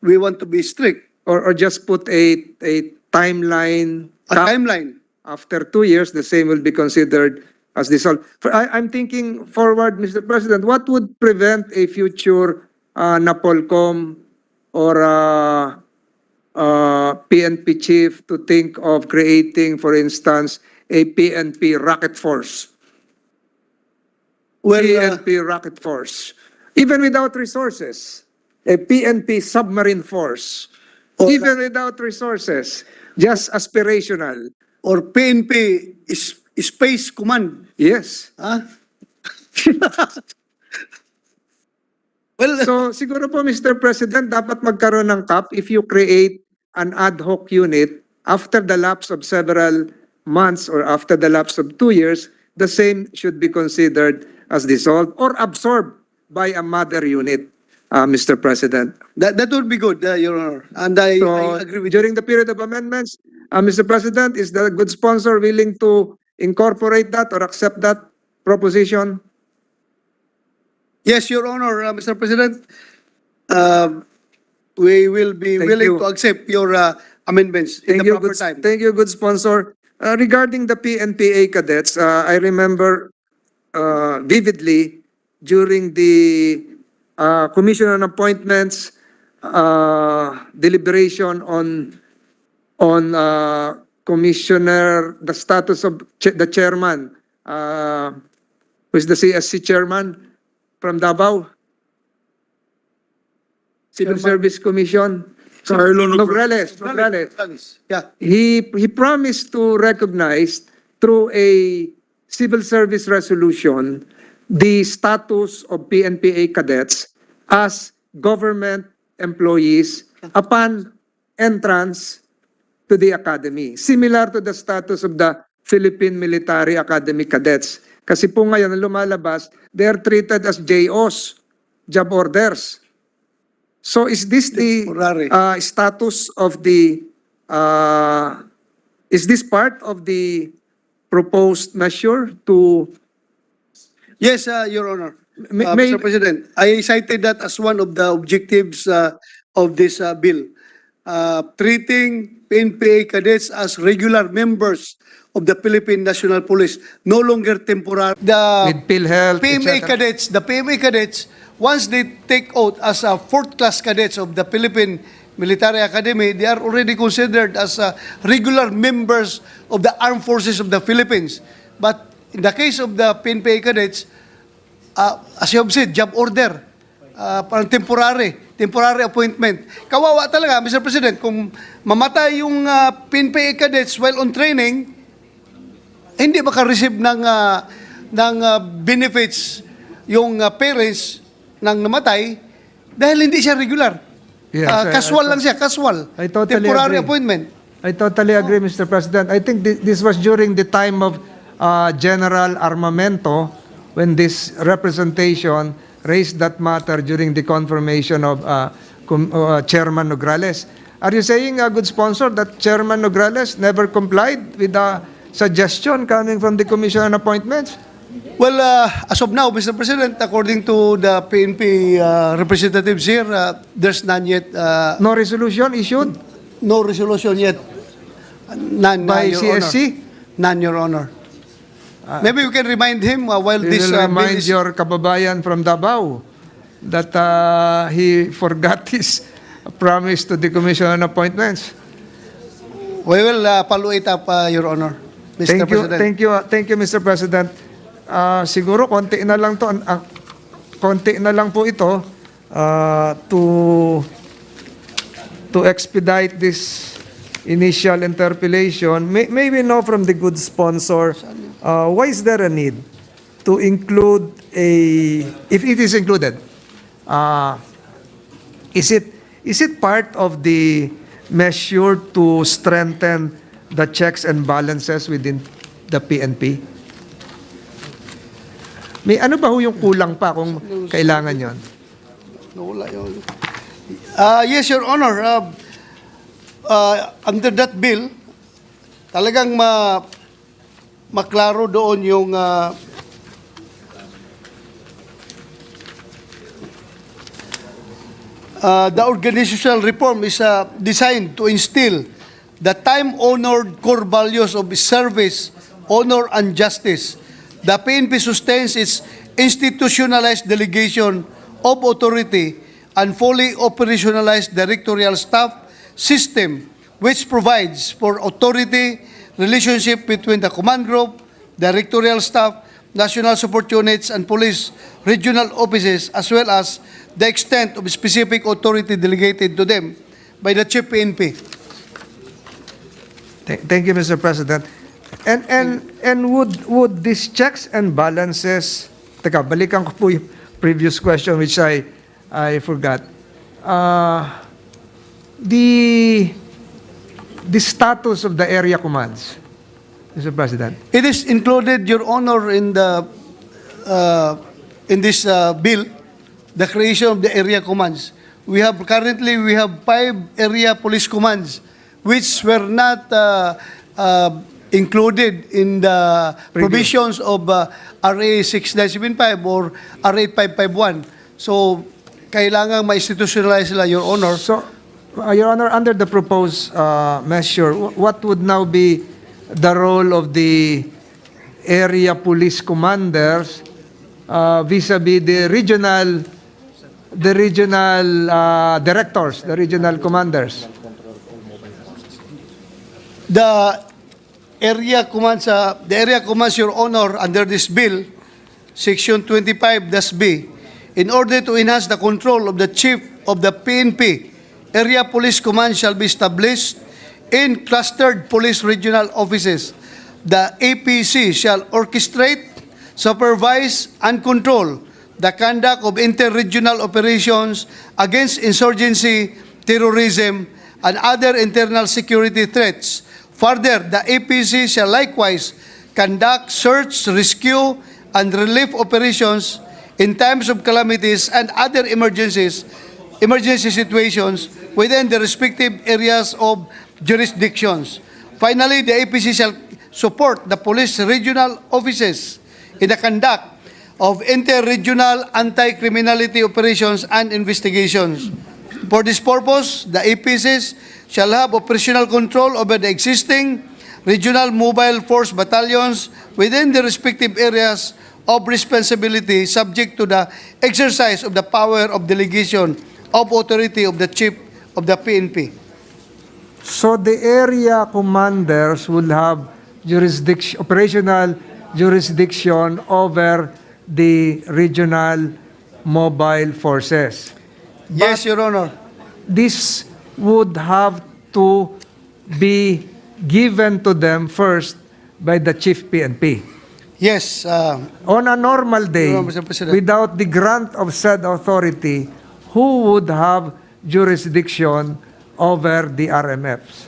we want to be strict.
Or just put a timeline?
A timeline.
After 2 years, the same will be considered as dissolved. I'm thinking forward, Mr. President, what would prevent a future NAPOLCOM or PNP chief to think of creating, for instance, a PNP rocket force?
Well,
PNP rocket force. Even without resources, a PNP submarine force. Even without resources, just aspirational.
or PNP is Space Command.
Yes.
Huh? Well,
So siguro po, Mr. President, dapat magkaroon ng cap if you create an ad hoc unit after the lapse of several months or after the lapse of 2 years, the same should be considered as dissolved or absorbed by a mother unit, Mr. President.
that would be good, Your Honor. And I agree with you.
During the period of amendments, Mr. President, is the good sponsor willing to incorporate that or accept that proposition?
Yes, Your Honor, Mr. President. We will be
Thank
willing
you.
to accept your amendments in the proper time.
Thank you, good sponsor. Regarding the PNPA cadets, I remember vividly during the Commission on Appointments deliberation on commissioner, the status of the chairman, who is the CSC chairman from Davao, Civil Service Commission. Nograles.
Yeah.
He promised to recognize through a civil service resolution the status of PNPA cadets as government employees upon entrance to the academy, similar to the status of the Philippine Military Academy cadets. Kasi po ngayon ang lumalabas, they are treated as JOs, job orders. So is this the
Temporary.
status of the, is this part of the proposed measure to,
Yes, Your Honor.
May-
Mr. President, I cited that as one of the objectives of this bill. Treating PNPA cadets as regular members of the Philippine National Police, no longer temporary.
with PhilHealth,
PMA
etc.?
cadets, the PMA cadets, once they take oath as fourth class cadets of the Philippine Military Academy, they are already considered as regular members of the armed forces of the Philippines. But in the case of the PNPA cadets, as you have said, job order, parang temporary appointment. Kawawa talaga, Mr. President, kung mamatay yung PNPA cadets while on training, hindi maka-receive ng benefits yung parents ng namatay dahil hindi siya regular.
Yes,
Casual lang siya, casual.
I totally
Temporary
agree.
appointment.
I totally agree, Mr. President. I think this was during the time of General Armamento when this representation raised that matter during the confirmation of Chairman Nograles. Are you saying, a good sponsor, that Chairman Nograles never complied with the suggestion coming from the Commission on Appointments?
Well, as of now, Mr. President, according to the PNP representatives here, there's none yet.
No resolution issued
No resolution yet. None,
by
Your
CSC?
Honor. None, Your Honor. Maybe we can remind him while
You
this
will
bill
remind
is...
your kababayan from Davao that he forgot his promise to the Commission on Appointments.
We will follow it up, Your Honor, Mr. President.
Thank you, Mr. President. Siguro konti na lang to, konti na lang po ito to expedite this initial interpellation. May we know from the good sponsor, why is there a need to include if it is included, is it part of the measure to strengthen the checks and balances within the PNP? May ano ba ho yung kulang pa kung kailangan yon?
Nawala yun. Yes, Your Honor. Under that bill, talagang maklaro doon yung the organizational reform is designed to instill the time-honored core values of service, honor, and justice. The PNP sustains its institutionalized delegation of authority and fully operationalized directorial staff system, which provides for authority relationship between the command group, directorial staff, national support units, and police regional offices, as well as the extent of specific authority delegated to them by the Chief PNP.
Thank you, Mr. President. And would these checks and balances, teka, balikan ko po yung previous question which I forgot. The status of the area commands, Mr. President.
It is included, Your Honor, in the in this bill, the creation of the area commands. Currently we have 5 area police commands which were not included in the provisions of RA 6975 or RA 551. So kailangan ma-institutionalize sila, Your Honor.
So, Your Honor, under the proposed measure, what would now be the role of the area police commanders vis-a-vis the regional directors, the regional commanders?
The area commands, Your Honor, under this bill, Section 25-B, in order to enhance the control of the Chief of the PNP, Area Police Command shall be established in clustered police regional offices. The APC shall orchestrate, supervise, and control the conduct of inter-regional operations against insurgency, terrorism, and other internal security threats. Further, the APC shall likewise conduct search, rescue, and relief operations in times of calamities and other emergency situations within the respective areas of jurisdictions. Finally, the APC shall support the police regional offices in the conduct of inter-regional anti-criminality operations and investigations. For this purpose, the APCs shall have operational control over the existing regional mobile force battalions within the respective areas of responsibility, subject to the exercise of the power of delegation of authority of the Chief of the PNP.
So the area commanders will have operational jurisdiction over the regional mobile forces.
Yes, Your Honor.
This would have to be given to them first by the Chief PNP.
Yes.
On a normal day,
Your Honor, Mr. President.
without the grant of said authority, who would have jurisdiction over the RMFs?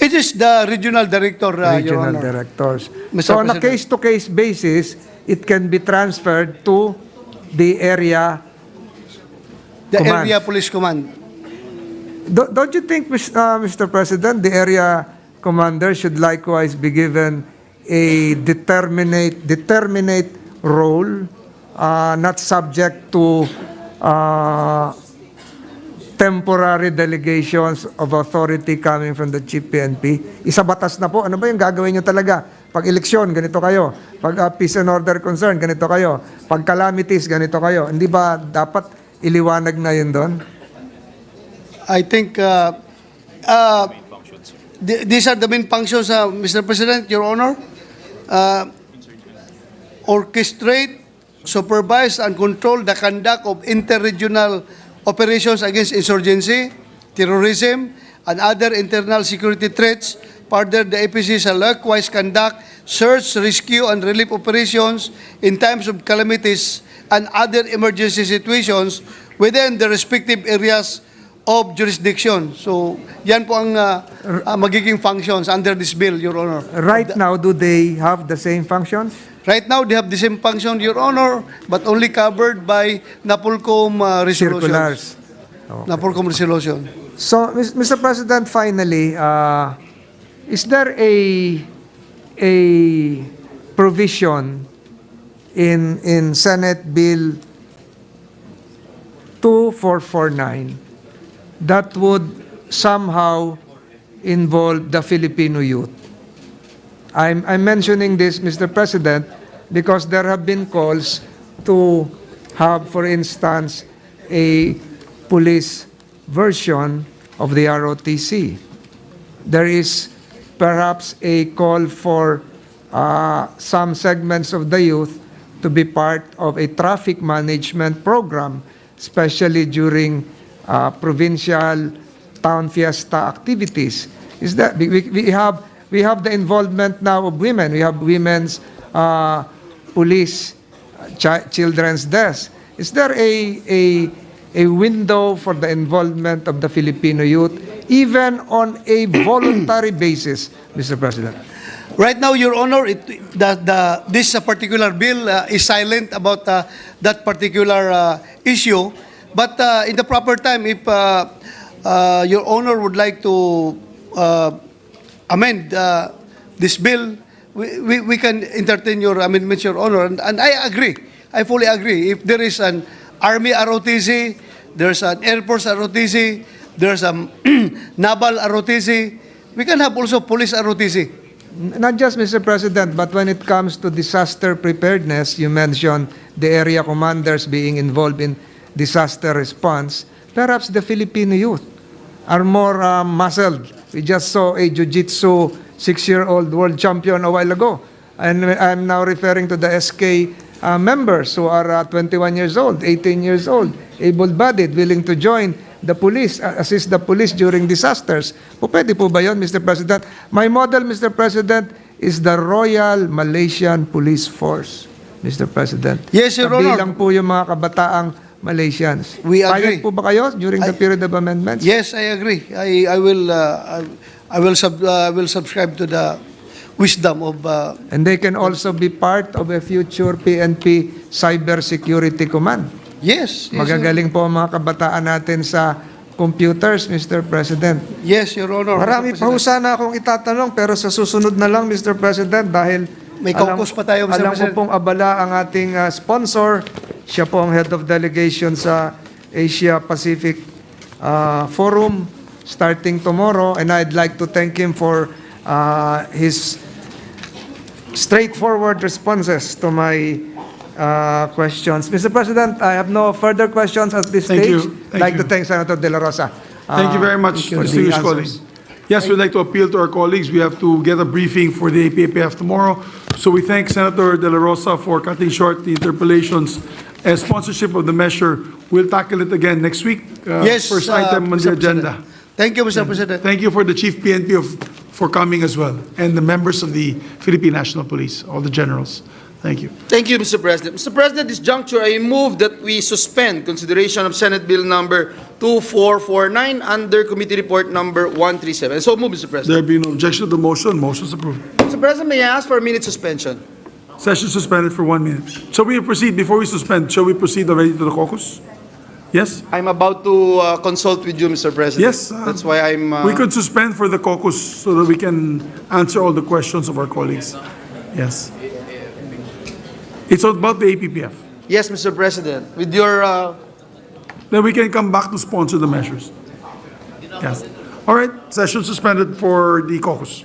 It is the regional director, Your
Regional
Honor.
directors.
Mr.
So on a
President.
case-to-case basis, it can be transferred to the area
The
Command.
Area Police Command.
Don't you think, Mr. President, the area commander should likewise be given a determinate role, not subject to temporary delegations of authority coming from the Chief PNP? Isa batas na po. Ano ba yung gagawin nyo talaga? Pag eleksyon, ganito kayo. Pag peace and order concern, ganito kayo. Pag calamities, ganito kayo. Hindi ba dapat iliwanag na yun doon?
I think these are the main functions, Mr. President, Your Honor. Orchestrate, supervise, and control the conduct of interregional operations against insurgency, terrorism, and other internal security threats. Further, the APC shall likewise conduct search, rescue, and relief operations in times of calamities and other emergency situations within the respective areas of jurisdiction. So, yan po ang magiging functions under this bill, Your Honor.
Right now, do they have the same functions?
Right now, they have the same function, Your Honor, but only covered by NAPOLCOM resolutions.
Circulars.
NAPOLCOM resolution.
So, Mr. President, finally, is there a provision in Senate Bill 2449 that would somehow involve the Filipino youth? I'm mentioning this, Mr. President, because there have been calls to have, for instance, a police version of the ROTC. There is perhaps a call for some segments of the youth to be part of a traffic management program, especially during provincial town fiesta activities. Is that we have the involvement now of women. We have women's police children's desk. Is there a window for the involvement of the Filipino youth, even on a voluntary basis, Mr. President?
Right now, Your Honor, this particular bill is silent about that particular issue. But in the proper time, if Your Honor would like to amend this bill, we can entertain your amendments, Your Honor. And I agree. I fully agree. If there is an Army ROTC, there's an Air Force ROTC, there's a Naval ROTC, we can have also Police ROTC.
Not just, Mr. President, but when it comes to disaster preparedness, you mentioned the area commanders being involved in disaster response. Perhaps the Filipino youth are more muscled. We just saw a jiu-jitsu 6-year-old world champion a while ago. And I'm now referring to the SK members who are 21 years old, 18 years old, able-bodied, willing to join the police, assist the police during disasters. Pwede po ba yun, Mr. President? My model, Mr. President, is the Royal Malaysian Police Force, Mr. President.
Yes, Your Honor.
Kabilang po yung mga kabataang Malaysians.
We agree.
Payag po ba kayo during the period of amendments?
Yes, I agree. I will subscribe to the wisdom of
And they can also be part of a future PNP Cybersecurity Command.
yes,
Magagaling po ang mga kabataan natin sa computers, Mr. President.
yes, Your Honor.
Marami
Mr.
pa ho
President.
sana akong itatanong pero sa susunod na lang, Mr. President, dahil
May caucus pa tayo, Mr.
alam ko
President.
pong abala ang ating sponsor. Siya po ang head of delegation sa Asia Pacific Forum starting tomorrow, and I'd like to thank him for his straightforward responses to my questions. Mr. President, I have no further questions at this
Thank
stage.
you. Thank
I'd like
you.
to thank Senator De La Rosa.
Thank you very much,
for the
distinguished
answers.
colleagues. Yes, we'd like to appeal to our colleagues. We have to get a briefing for the APAPF tomorrow. So we thank Senator De La Rosa for cutting short the interpellations and sponsorship of the measure. We'll tackle it again next week.
Yes,
First item on the
Mr.
agenda.
President. Thank you, Mr. President.
Thank you for the Chief PNP for coming as well, and the members of the Philippine National Police, all the generals. Thank you.
Thank you, Mr. President. Mr. President, this juncture, I move that we suspend consideration of Senate Bill number 2449 under Committee Report number 137. So move, Mr. President.
There be no objection to the motion. Motion is approved.
Mr. President, may I ask for a minute suspension?
Session suspended for 1 minute. Shall we proceed, before we suspend, shall we proceed already to the caucus? Yes?
I'm about to consult with you, Mr. President.
Yes.
That's why I'm...
We could suspend for the caucus so that we can answer all the questions of our colleagues. Yes. It's about the APPF.
Yes, Mr. President. With your...
Then we can come back to sponsor the measures. Yes. All right, session suspended for the caucus.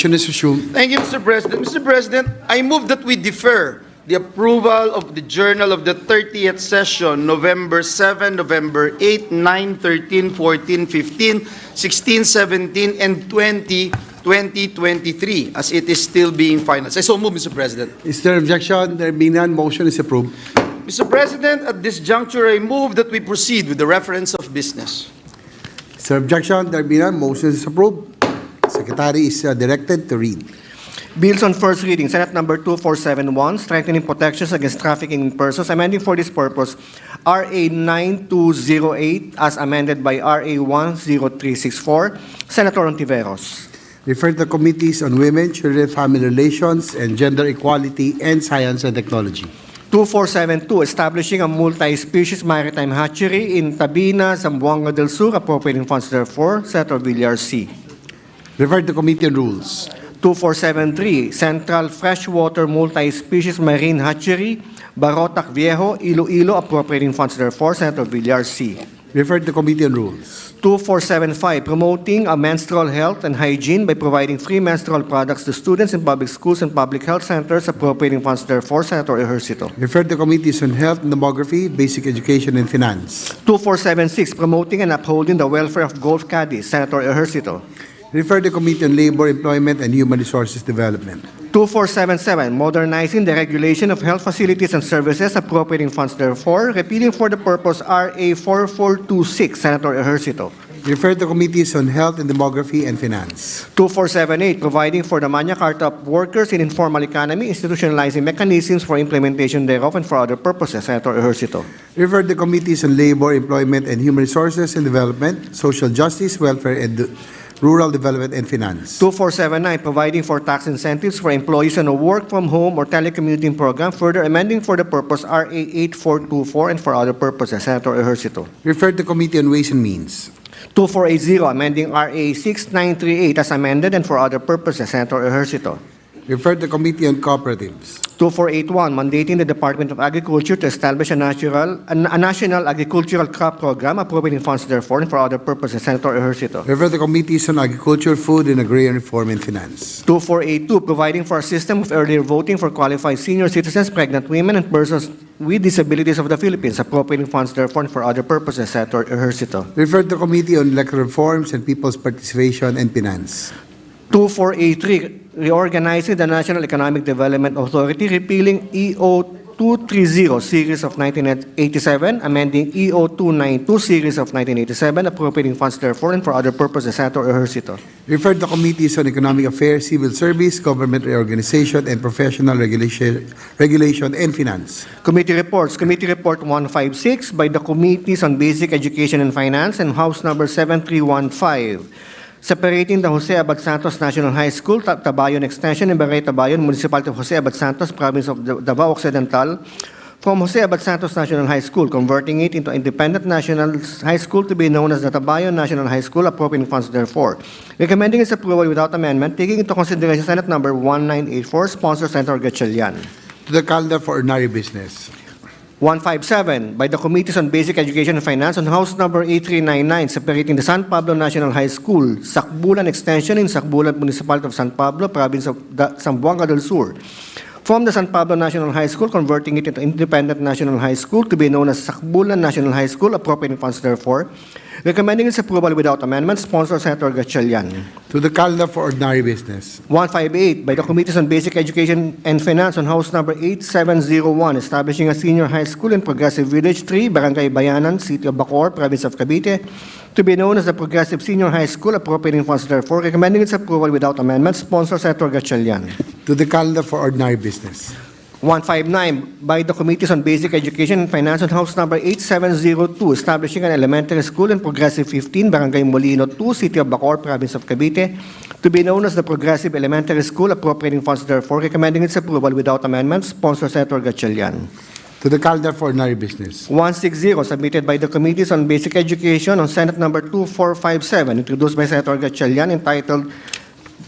Session is resumed.
Thank you, Mr. President. Mr. President, I move that we defer the approval of the Journal of the 30th Session, November 7, November 8, 9, 13, 14, 15, 16, 17, and 2023, as it is still being finalized. I so move, Mr. President.
Is there objection? There being none, motion is approved.
Mr. President, at this juncture, I move that we proceed with the reference of business.
Is there objection? There being none, motion is approved. Secretary is directed to read.
Bills on first reading, Senate number 2471, strengthening protections against trafficking in persons, amending for this purpose RA 9208 as amended by RA 10364. Senator Ontiveros.
Refer to committees on women, children, family relations, and gender equality, and science and technology.
2472, establishing a multi-species maritime hatchery in Tabina, Zamboanga del Sur, appropriating funds therefore. Senator Villar C.
Refer to committee on rules.
2473, Central Freshwater Multi-Species Marine Hatchery, Barotac Viejo, Iloilo, appropriating funds therefore. Senator Villar C.
Refer to committee on rules.
2475, promoting a menstrual health and hygiene by providing free menstrual products to students in public schools and public health centers, appropriating funds therefore. Senator Ejercito.
Refer to committees on health and demography, basic education, and finance.
2476, promoting and upholding the welfare of Gulf Caddies, Senator Ejercito.
Refer to committee on labor, employment, and human resources development.
2477, modernizing the regulation of health facilities and services, appropriating funds therefore, repealing for the purpose RA 4426, Senator Ejercito.
Refer to committees on health and demography and finance.
2478, providing for the Magna Carta of workers in informal economy, institutionalizing mechanisms for implementation thereof and for other purposes, Senator Ejercito.
Refer to committees on labor, employment, and human resources and development, social justice, welfare, and rural development and finance.
2479, providing for tax incentives for employees on a work from home or telecommuting program, further amending for the purpose RA 8424 and for other purposes, Senator Ejercito.
Refer to committee on ways and means.
2480, amending RA 6938 as amended and for other purposes, Senator Ejercito.
Refer to committee on cooperatives.
2481, mandating the Department of Agriculture to establish a national agricultural crop program, appropriating funds therefore and for other purposes, Senator Ejercito.
Refer to committees on agriculture, food, and agrarian reform and finance.
2482, providing for a system of earlier voting for qualified senior citizens, pregnant women, and persons with disabilities of the Philippines, appropriating funds therefore and for other purposes, Senator Ejercito.
Refer to committee on electoral reforms and people's participation and finance.
2483, reorganizing the National Economic Development Authority, repealing EO 230 series of 1987, amending EO 292 series of 1987, appropriating funds therefore and for other purposes, Senator Ejercito.
Refer to committees on economic affairs, civil service, government reorganization, and professional regulation and finance.
Committee reports. Committee Report 156 by the Committees on Basic Education and Finance and House Number 7315. Separating the Jose Abad Santos National High School, Tabayon Extension, and Barangay Tabayon, Municipality of Jose Abad Santos, Province of Davao Occidental, from Jose Abad Santos National High School, converting it into Independent National High School to be known as the Tabayon National High School, appropriating funds therefore. Recommending its approval without amendment, taking into consideration Senate Number 1984, sponsor Senator Gatchalian.
To the calendar for ordinary business.
157 by the Committees on Basic Education and Finance on House Number 8399, separating the San Pablo National High School, Sacbulan Extension in Sacbulan, Municipality of San Pablo, Province of Zamboanga del Sur, from the San Pablo National High School, converting it into Independent National High School to be known as Sacbulan National High School, appropriating funds therefore. Recommending its approval without amendment, sponsor Senator Gatchalian.
To the calendar for ordinary business.
158 by the Committees on Basic Education and Finance on House Number 8701, establishing a senior high school in Progressive Village 3, Barangay Bayanan, City of Bacoor, Province of Cavite, to be known as the Progressive Senior High School, appropriating funds therefore. Recommending its approval without amendment, sponsor Senator Gatchalian.
To the calendar for ordinary business.
159 by the Committees on Basic Education and Finance on House Number 8702, establishing an elementary school in Progressive 15, Barangay Molino 2, City of Bacoor, Province of Cavite, to be known as the Progressive Elementary School, appropriating funds therefore. Recommending its approval without amendment, sponsor Senator Gatchalian.
To the calendar for ordinary business.
160, submitted by the Committees on Basic Education on Senate Number 2457, introduced by Senator Gatchalian, entitled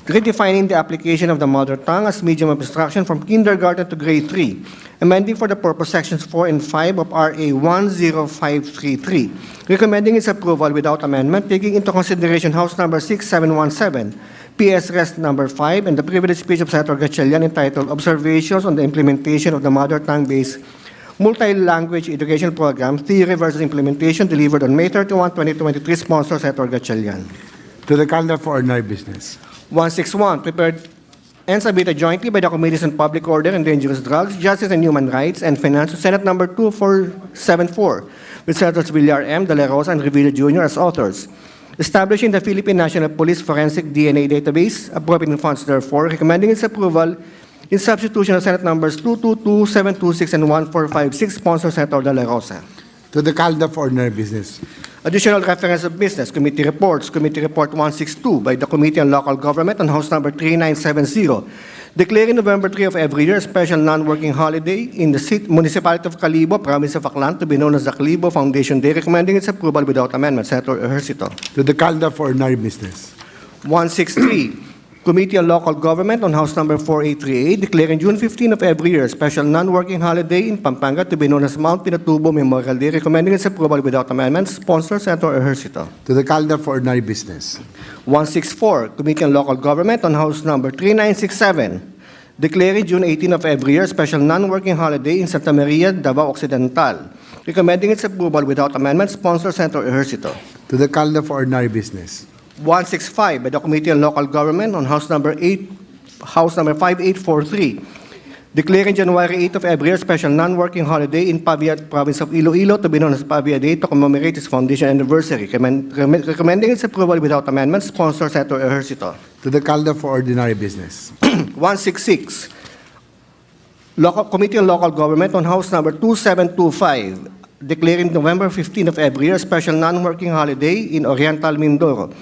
Redefining the Application of the Mother Tongue as Medium of Instruction from Kindergarten to Grade 3, amending for the purpose Sections 4 and 5 of RA 10533, recommending its approval without amendment, taking into consideration House Number 6717, PS Res number 5, and the privilege speech of Senator Gatchalian entitled Observations on the Implementation of the Mother Tongue-Based Multi-Language Education Program, Theory versus Implementation, delivered on May 31, 2023, sponsor Senator Gatchalian.
To the calendar for ordinary business.
161, prepared and submitted jointly by the Committees on Public Order and Dangerous Drugs, Justice and Human Rights, and Finance to Senate number 2474, with Senators Villar M., De La Rosa, and Revilla Jr. as authors. Establishing the Philippine National Police Forensic DNA Database, appropriating funds therefore, recommending its approval in substitution of Senate numbers 222, 726, and 1456, sponsor Senator De La Rosa.
To the calendar for ordinary business.
Additional reference of business, committee reports, Committee Report 162 by the Committee on Local Government on House number 3970, declaring November 3 of every year a special non-working holiday in the municipality of Calibo, province of Aklan, to be known as the Calibo Foundation Day, recommending its approval without amendment. Senator Ejercito.
To the calendar for ordinary business.
163, Committee on Local Government on House number 4838, declaring June 15 of every year a special non-working holiday in Pampanga to be known as Mount Pinatubo Memorial Day, recommending its approval without amendment. Sponsor, Senator Ejercito.
To the calendar for ordinary business.
164, Committee on Local Government on House number 3967, declaring June 18 of every year a special non-working holiday in Santa Maria, Davao Occidental, recommending its approval without amendment. Sponsor, Senator Ejercito.
To the calendar for ordinary business.
165 by the Committee on Local Government on House number 5843, declaring January 8 of every year special non-working holiday in Pavia, province of Iloilo, to be known as Pavia Day, to commemorate its foundation anniversary, recommending its approval without amendment. Sponsor, Senator Ejercito.
To the calendar for ordinary business.
166, Committee on Local Government on House number 2725, declaring November 15 of every year special non-working holiday in Oriental Mindoro,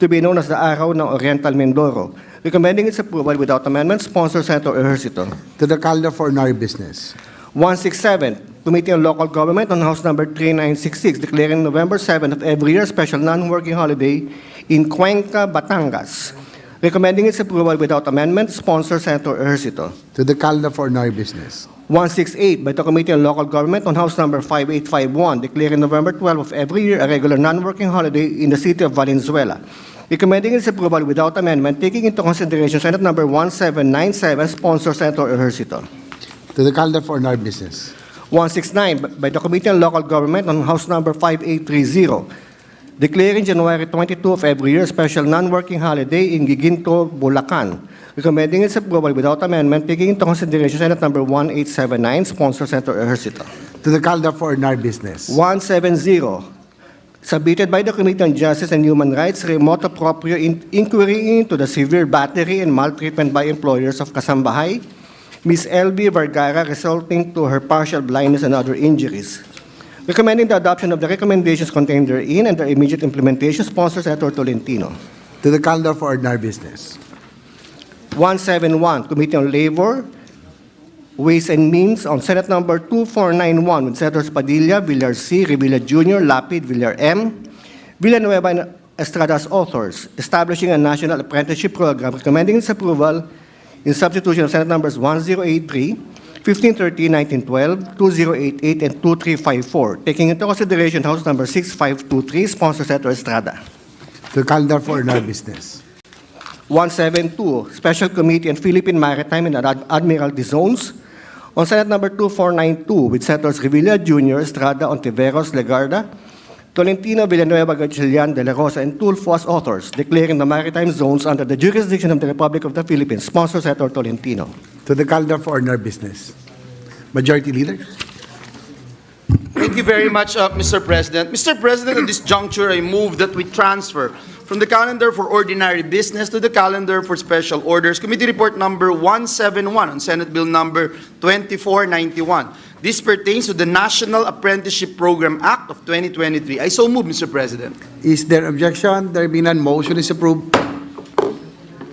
to be known as the Araw ng Oriental Mindoro, recommending its approval without amendment. Sponsor, Senator Ejercito.
To the calendar for ordinary business.
167, Committee on Local Government on House number 3966, declaring November 7 of every year special non-working holiday in Cuenca, Batangas, recommending its approval without amendment. Sponsor, Senator Ejercito.
To the calendar for ordinary business.
168 by the Committee on Local Government on House number 5851, declaring November 12 of every year a regular non-working holiday in the city of Valenzuela, recommending its approval without amendment, taking into consideration Senate number 1797, sponsor Senator Ejercito.
To the calendar for ordinary business.
169 by the Committee on Local Government on House number 5830, declaring January 22 of every year a special non-working holiday in Giginto, Bulacan, recommending its approval without amendment, taking into consideration Senate number 1879, sponsor Senator Ejercito.
To the calendar for ordinary business.
170, submitted by the Committee on Justice and Human Rights, remote proprio inquiry into the severe battery and maltreatment by employers of Kasambahay, Ms. L.B. Vergara, resulting to her partial blindness and other injuries, recommending the adoption of the recommendations contained therein and their immediate implementation. Sponsor Senator Tolentino.
To the calendar for ordinary business.
171, Committee on Labor, Ways and Means on Senate number 2491 with Senators Padilla, Villar C., Revilla Jr., Lapid, Villar M., Villanueva, and Estrada as authors, establishing a national apprenticeship program, recommending its approval in substitution of Senate numbers 1083, 1513, 1912, 2088, and 2354, taking into consideration House number 6523, sponsor Senator Estrada.
To the calendar for ordinary business.
172, Special Committee on Philippine Maritime and Admiralty Zones on Senate number 2492 with Senators Revilla Jr., Estrada, Ontiveros, Legarda, Tolentino, Villanueva, Gatchalian, De La Rosa, and Tulfo as authors, declaring the maritime zones under the jurisdiction of the Republic of the Philippines. Sponsor Senator Tolentino.
To the calendar for ordinary business. Majority Leader.
Thank you very much, Mr. President. Mr. President, at this juncture, I move that we transfer from the calendar for ordinary business to the calendar for special orders. Committee Report number 171 on Senate Bill number 2491. This pertains to the National Apprenticeship Program Act of 2023. I so move, Mr. President.
Is there objection? There being none, motion is approved.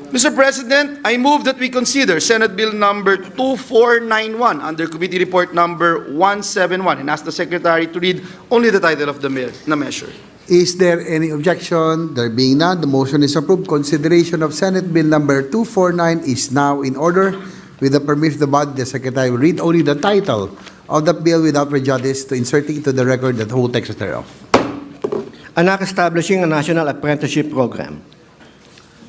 Mr. President, I move that we consider Senate Bill number 2491 under Committee Report number 171 and ask the Secretary to read only the title of the measure.
Is there any objection? There being none, the motion is approved. Consideration of Senate Bill number 249 is now in order. With the permission of the body, the Secretary will read only the title of the bill without prejudice to inserting to the record the whole text thereof.
An act establishing a national apprenticeship program.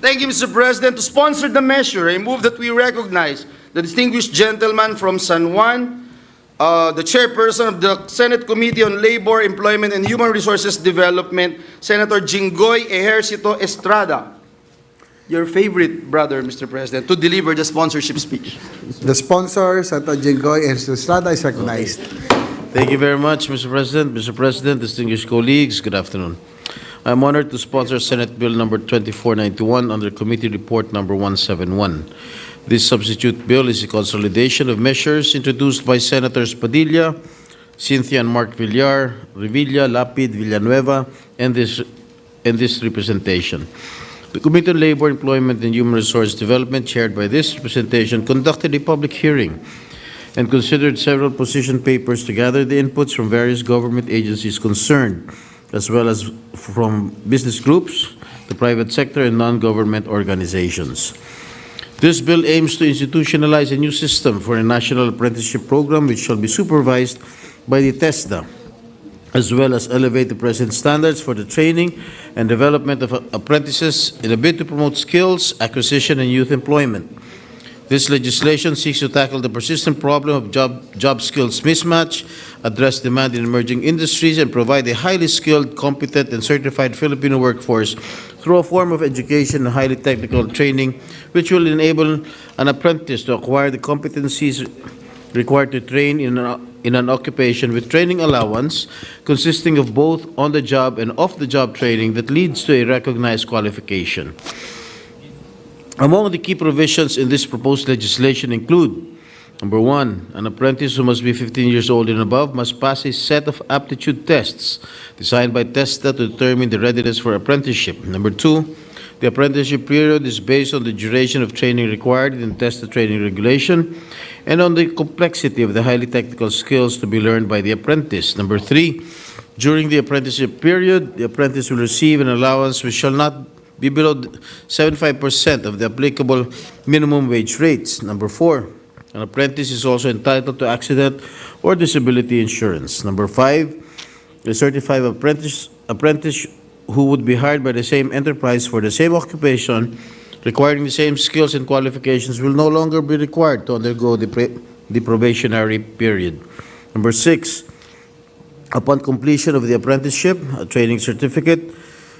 Thank you, Mr. President. To sponsor the measure, I move that we recognize the distinguished gentleman from San Juan, the chairperson of the Senate Committee on Labor, Employment, and Human Resources Development, Senator Jinggoy Ejercito Estrada. Your favorite brother, Mr. President, to deliver the sponsorship speech.
The sponsor, Senator Jinggoy Estrada, is recognized.
Thank you very much, Mr. President. Mr. President, distinguished colleagues, good afternoon. I am honored to sponsor Senate Bill number 2491 under Committee Report number 171. This substitute bill is a consolidation of measures introduced by Senators Padilla, Cynthia and Mark Villar, Revilla, Lapid, Villanueva, and this representation. The Committee on Labor, Employment, and Human Resource Development, chaired by this representation, conducted a public hearing and considered several position papers to gather the inputs from various government agencies concerned, as well as from business groups, the private sector, and non-government organizations. This bill aims to institutionalize a new system for a national apprenticeship program which shall be supervised by the TESDA, as well as elevate the present standards for the training and development of apprentices in a bid to promote skills, acquisition, and youth employment. This legislation seeks to tackle the persistent problem of job skills mismatch, address demand in emerging industries, and provide a highly skilled, competent, and certified Filipino workforce through a form of education and highly technical training, which will enable an apprentice to acquire the competencies required to train in an occupation with training allowance consisting of both on-the-job and off-the-job training that leads to a recognized qualification. Among the key provisions in this proposed legislation include: number one, an apprentice who must be 15 years old and above must pass a set of aptitude tests designed by TESDA to determine the readiness for apprenticeship. Number two, the apprenticeship period is based on the duration of training required in TESDA training regulation and on the complexity of the highly technical skills to be learned by the apprentice. Number three, during the apprenticeship period, the apprentice will receive an allowance which shall not be below 75% of the applicable minimum wage rates. Number four, an apprentice is also entitled to accident or disability insurance. Number five, a certified apprentice who would be hired by the same enterprise for the same occupation requiring the same skills and qualifications will no longer be required to undergo the probationary period. Number six, upon completion of the apprenticeship, a training certificate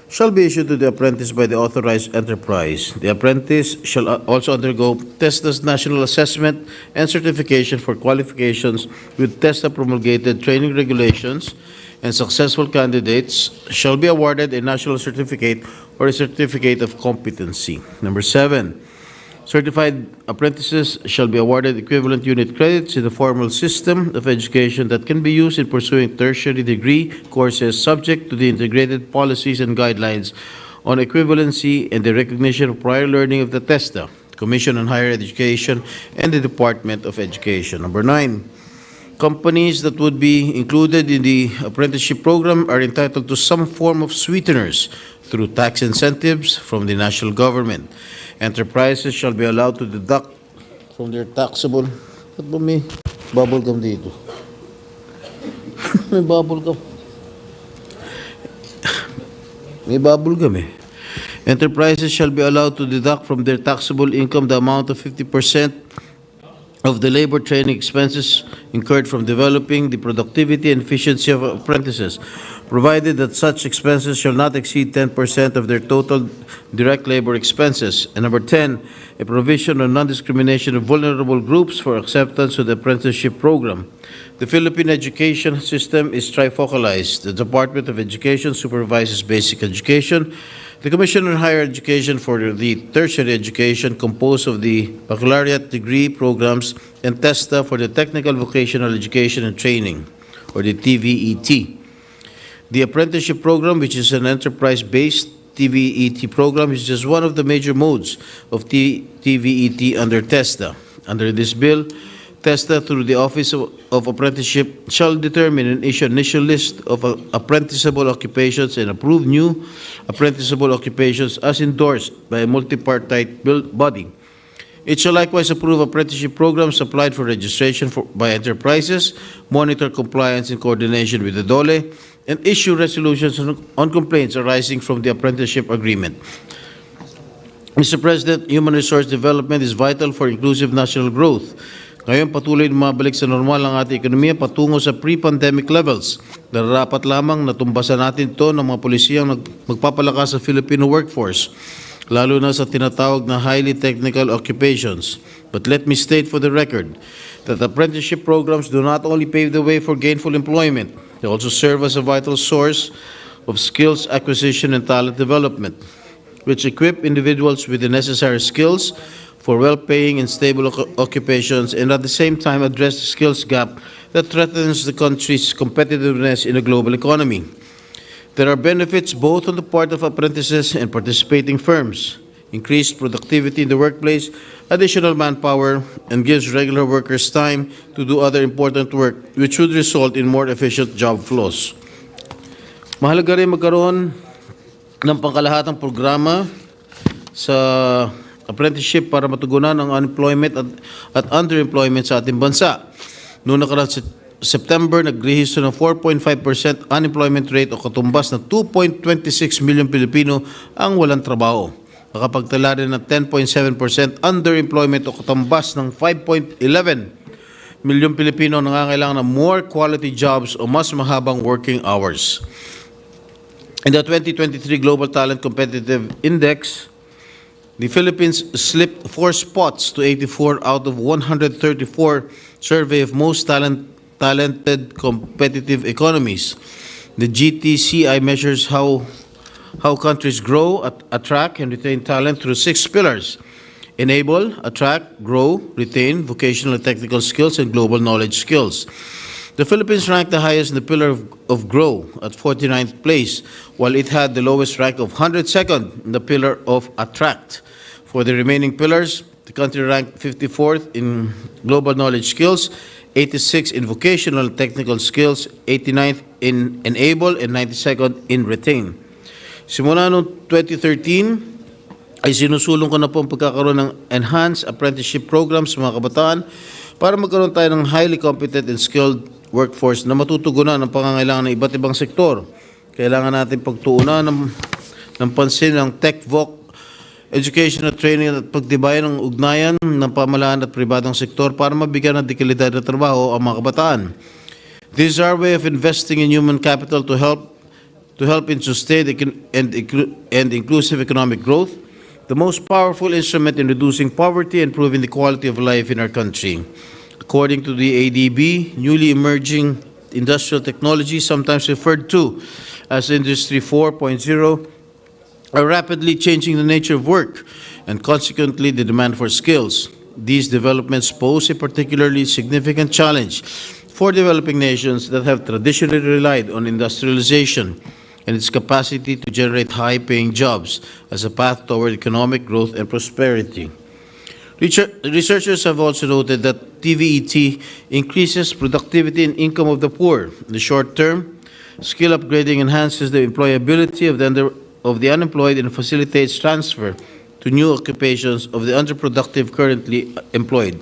shall be issued to the apprentice by the authorized enterprise. The apprentice shall also undergo TESDA's national assessment and certification for qualifications with TESDA promulgated training regulations, and successful candidates shall be awarded a national certificate or a certificate of competency. Number seven, certified apprentices shall be awarded equivalent unit credits in the formal system of education that can be used in pursuing tertiary degree courses subject to the integrated policies and guidelines on equivalency and the recognition of prior learning of the TESDA, Commission on Higher Education, and the Department of Education. Number nine, companies that would be included in the apprenticeship program are entitled to some form of sweeteners through tax incentives from the national government. Enterprises shall be allowed to deduct from their taxable... Ba't ba may bubble gum dito? May bubble gum. May bubble gum eh. Enterprises shall be allowed to deduct from their taxable income the amount of 50% of the labor training expenses incurred from developing the productivity and efficiency of apprentices, provided that such expenses shall not exceed 10% of their total direct labor expenses. And number 10, a provision on non-discrimination of vulnerable groups for acceptance of the apprenticeship program. The Philippine education system is trifocalized. The Department of Education supervises basic education. The Commission on Higher Education for the tertiary education, composed of the baccalaureate degree programs, and TESDA for the technical vocational education and training, or the TVET. The apprenticeship program, which is an enterprise-based TVET program, is just one of the major modes of TVET under TESDA. Under this bill, TESDA, through the Office of Apprenticeship, shall determine and issue an initial list of apprenticeable occupations and approve new apprenticeable occupations as endorsed by a multipartite body. It shall likewise approve apprenticeship programs applied for registration by enterprises, monitor compliance in coordination with the DOLE, and issue resolutions on complaints arising from the apprenticeship agreement. Mr. President, human resource development is vital for inclusive national growth. Ngayon, patuloy na mabalik sa normal ang ating ekonomiya patungo sa pre-pandemic levels. Nararapat lamang na tumbasan natin ito ng mga pulisiyang magpapalakas sa Filipino workforce, lalo na sa tinatawag na highly technical occupations. But let me state for the record that apprenticeship programs do not only pave the way for gainful employment, they also serve as a vital source of skills acquisition and talent development, which equip individuals with the necessary skills for well-paying and stable occupations, and at the same time address the skills gap that threatens the country's competitiveness in a global economy. There are benefits both on the part of apprentices and participating firms: increased productivity in the workplace, additional manpower, and gives regular workers time to do other important work, which would result in more efficient job flows. Mahalaga rin magkaroon ng pangkalahatang programa sa apprenticeship para matugunan ang unemployment at underemployment sa ating bansa. Noong nakaraan September, nagrehistro ng 4.5% unemployment rate o katumbas na 2.26 million Pilipino ang walang trabaho. Nakapagtala rin ng 10.7% underemployment o katumbas ng 5.11 million Pilipino ang nangangailangan ng more quality jobs o mas mahabang working hours. In the 2023 Global Talent Competitive Index, the Philippines slipped 4 spots to 84 out of 134 survey of most talented competitive economies. The GTCI measures how countries grow, attract, and retain talent through 6 pillars: enable, attract, grow, retain vocational and technical skills, and global knowledge skills. The Philippines ranked the highest in the pillar of grow at 49th place, while it had the lowest rank of 102nd in the pillar of attract. For the remaining pillars, the country ranked 54th in global knowledge skills, 86th in vocational and technical skills, 89th in enable, and 92nd in retain. Simula noong 2013, ay sinusulong ko na po ang pagkakaroon ng enhanced apprenticeship programs sa mga kabataan para magkaroon tayo ng highly competent and skilled workforce na matutugunan ang pangangailangan ng iba't ibang sektor. Kailangan natin pagtuunan ng pansin ng tech-voc educational training at pagtibayan ng ugnayan ng pamahalaan at pribadong sektor para mabigyan ng dekalidad na trabaho ang mga kabataan. This is our way of investing in human capital to help in sustained and inclusive economic growth, the most powerful instrument in reducing poverty and improving the quality of life in our country. According to the ADB, newly emerging industrial technologies, sometimes referred to as Industry 4.0, are rapidly changing the nature of work and consequently the demand for skills. These developments pose a particularly significant challenge for developing nations that have traditionally relied on industrialization and its capacity to generate high-paying jobs as a path toward economic growth and prosperity. Researchers have also noted that TVET increases productivity and income of the poor. In the short term, skill upgrading enhances the employability of the unemployed and facilitates transfer to new occupations of the underproductive currently employed.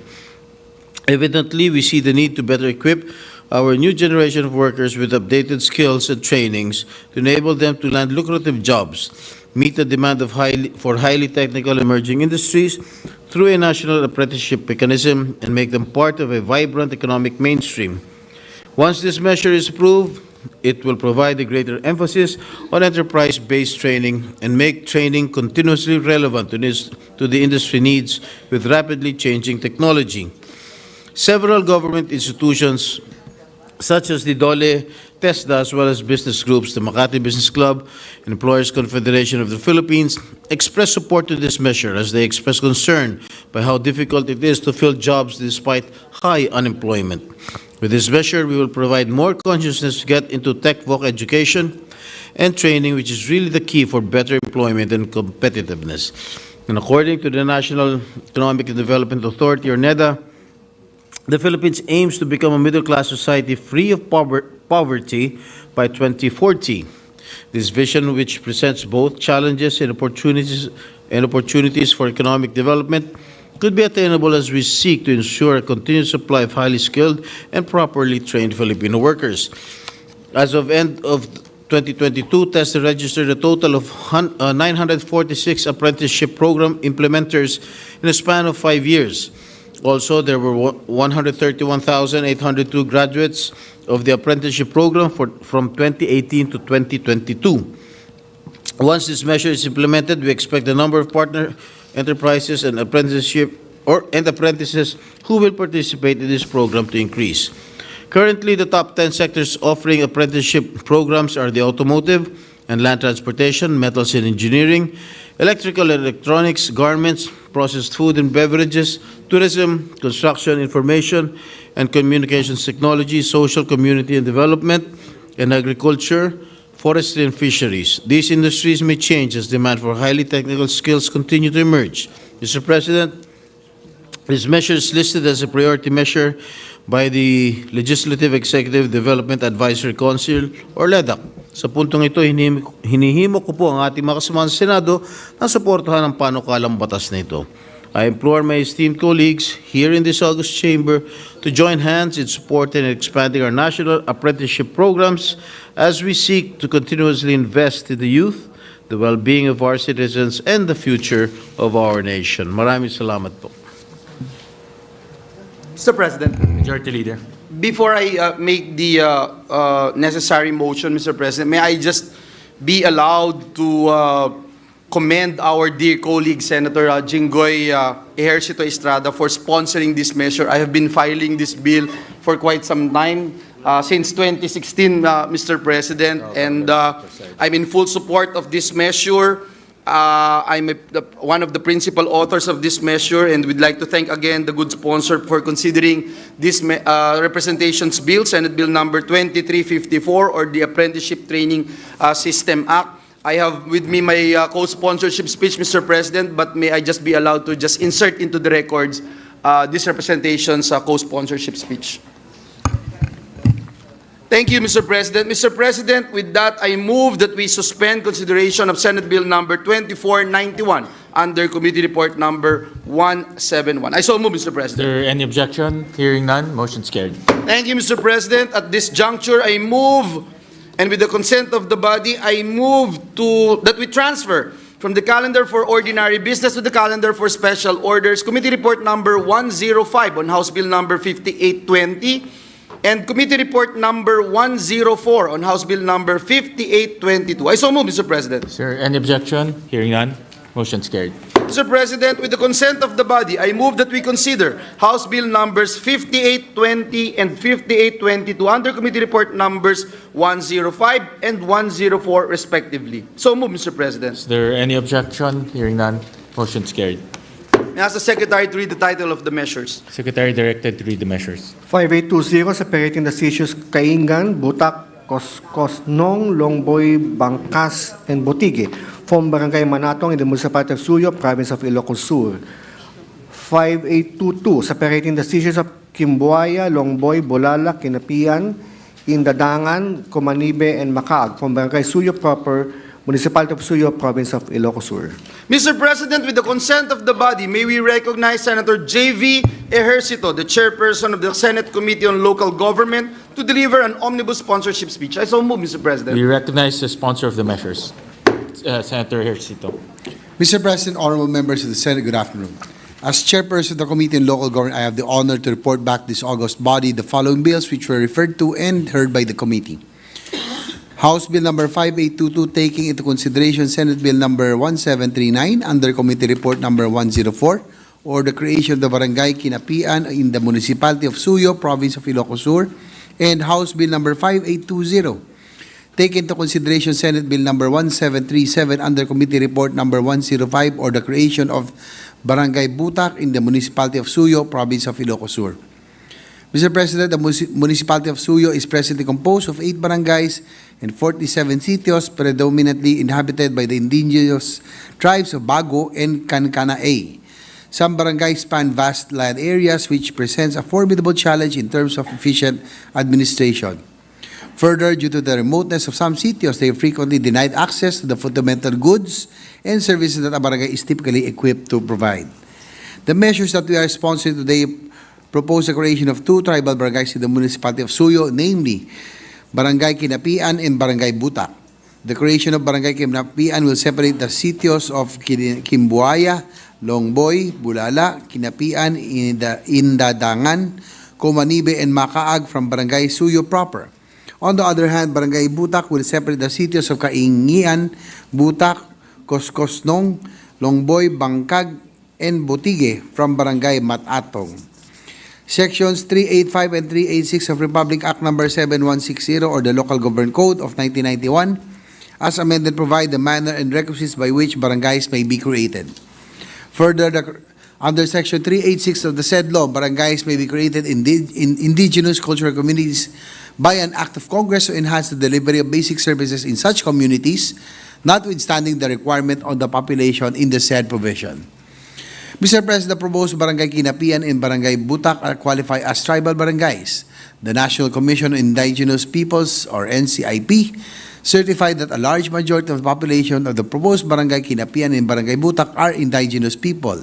Evidently, we see the need to better equip our new generation of workers with updated skills and trainings to enable them to land lucrative jobs, meet the demand for highly technical emerging industries through a national apprenticeship mechanism, and make them part of a vibrant economic mainstream. Once this measure is approved, it will provide a greater emphasis on enterprise-based training and make training continuously relevant to the industry needs with rapidly changing technology. Several government institutions, such as the DOLE, TESDA, as well as business groups, the Makati Business Club, and Employers Confederation of the Philippines, express support to this measure as they express concern by how difficult it is to fill jobs despite high unemployment. With this measure, we will provide more consciousness to get into tech-voc education and training, which is really the key for better employment and competitiveness. And according to the National Economic and Development Authority, or NEDA, the Philippines aims to become a middle-class society free of poverty by 2040. This vision, which presents both challenges and opportunities for economic development, could be attainable as we seek to ensure a continued supply of highly skilled and properly trained Filipino workers. As of end of 2022, tested registered a total of 946 apprenticeship program implementers in a span of 5 years. Also, there were 131,802 graduates of the apprenticeship program from 2018 to 2022. Once this measure is implemented, we expect the number of partner enterprises and apprentices who will participate in this program to increase. Currently, the top 10 sectors offering apprenticeship programs are the automotive and land transportation, metals and engineering, electrical and electronics, garments, processed food and beverages, tourism, construction, information and communications technology, social, community and development, and agriculture, forestry and fisheries. These industries may change as demand for highly technical skills continue to emerge. Mr. President, this measure is listed as a priority measure by the Legislative Executive Development Advisory Council or LEDAC. Sa puntong ito, hinihimo ko po ang ating mga kasamahan sa Senado na suportahan ang panukalang batas na ito. I implore my esteemed colleagues here in this august chamber to join hands in supporting and expanding our national apprenticeship programs as we seek to continuously invest in the youth, the well-being of our citizens, and the future of our nation. Maraming salamat po.
Mr. President,
Majority Leader.
before I make the necessary motion, Mr. President, may I just be allowed to commend our dear colleague, Senator Jinggoy Ejercito Estrada, for sponsoring this measure. I have been filing this bill for quite some time, since 2016, Mr. President, and I'm in full support of this measure. I'm one of the principal authors of this measure, and we'd like to thank again the good sponsor for considering this representations bill, Senate Bill number 2354, or the Apprenticeship Training System Act. I have with me my co-sponsorship speech, Mr. President, but may I just be allowed to just insert into the records this representation's co-sponsorship speech. Thank you, Mr. President. Mr. President, with that, I move that we suspend consideration of Senate Bill number 2491 under Committee Report number 171. I so move, Mr.
Is
President.
there any objection? Hearing none, motion's carried.
Thank you, Mr. President. At this juncture, I move, and with the consent of the body, I move that we transfer from the calendar for ordinary business to the calendar for special orders, Committee Report number 105 on House Bill number 5820, and Committee Report number 104 on House Bill number 5822. I so move, Mr. President.
Is there any objection? Hearing none, motion's carried.
Mr. President, with the consent of the body, I move that we consider House Bill numbers 5820 and 5822 under Committee Report numbers 105 and 104 respectively. So move, Mr. President.
Is there any objection? Hearing none, motion's carried.
May I ask the Secretary to read the title of the measures.
Secretary directed to read the measures.
5820, separating the issues Kaingan, Butak, Kosnong, Longboy, Bangkas, and Botigue from Barangay Manatong in the Municipality of Suyo, Province of Ilocos Sur. 5822, separating the issues of Kimbuaya, Longboy, Bolala, Kinapian, Indadangan, Comanibe, and Macag from Barangay Suyo proper, Municipality of Suyo, Province of Ilocos Sur.
Mr. President, with the consent of the body, may we recognize Senator J.V. Ejercito, the chairperson of the Senate Committee on Local Government, to deliver an omnibus sponsorship speech. I so move, Mr. President.
We recognize the sponsor of the measures, Senator Ejercito.
Mr. President, honorable members of the Senate, good afternoon. As chairperson of the Committee on Local Government, I have the honor to report back this august body the following bills which were referred to and heard by the committee. House Bill number 5822, taking into consideration Senate Bill number 1739 under Committee Report number 104, or the creation of the Barangay Kinapian in the Municipality of Suyo, Province of Ilocos Sur, and House Bill number 5820, taking into consideration Senate Bill number 1737 under Committee Report number 105, or the creation of Barangay Butak in the Municipality of Suyo, Province of Ilocos Sur. Mr. President, the Municipality of Suyo is presently composed of 8 barangays and 47 sitios predominantly inhabited by the indigenous tribes of Bago and Kankana A. Some barangays span vast land areas which presents a formidable challenge in terms of efficient administration. Further, due to the remoteness of some sitios, they are frequently denied access to the fundamental goods and services that a barangay is typically equipped to provide. The measures that we are sponsoring today propose the creation of 2 tribal barangays in the Municipality of Suyo, namely Barangay Kinapian, and Barangay Butak. The creation of Barangay Kinapian will separate the sitios of Kimbuaya, Longboy, Bulala, Kinapian, Indadangan, Comanibe, and Makaag from Barangay Suyo proper. On the other hand, Barangay Butak will separate the sitios of Kaingian, Butak, Koskosnong, Longboy, Bangkag, and Botige from Barangay Matatong. Sections 385 and 386 of Republic Act No. 7160 or the Local Government Code of 1991, as amended, provide the manner and requisites by which barangays may be created. Further, under Section 386 of the said law, barangays may be created in indigenous cultural communities by an act of Congress to enhance the delivery of basic services in such communities, notwithstanding the requirement on the population in the said provision. Mr. President, the proposed Barangay Kinapian and Barangay Butak are qualified as tribal barangays. The National Commission on Indigenous Peoples, or NCIP, certified that a large majority of the population of the proposed Barangay Kinapian and Barangay Butak are indigenous people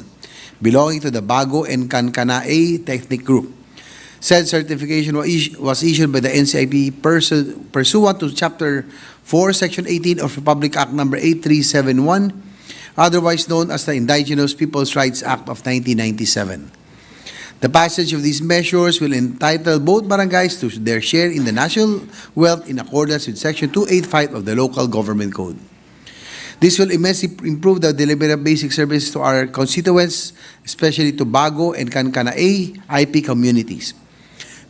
belonging to the Bago and Kankanae ethnic group. Said certification was issued by the NCIP pursuant to Chapter 4, Section 18 of Republic Act No. 8371, otherwise known as the Indigenous Peoples' Rights Act of 1997. The passage of these measures will entitle both barangays to their share in the national wealth in accordance with Section 285 of the Local Government Code. This will immensely improve the delivery of basic services to our constituents, especially to Bago and Kankanae IP communities.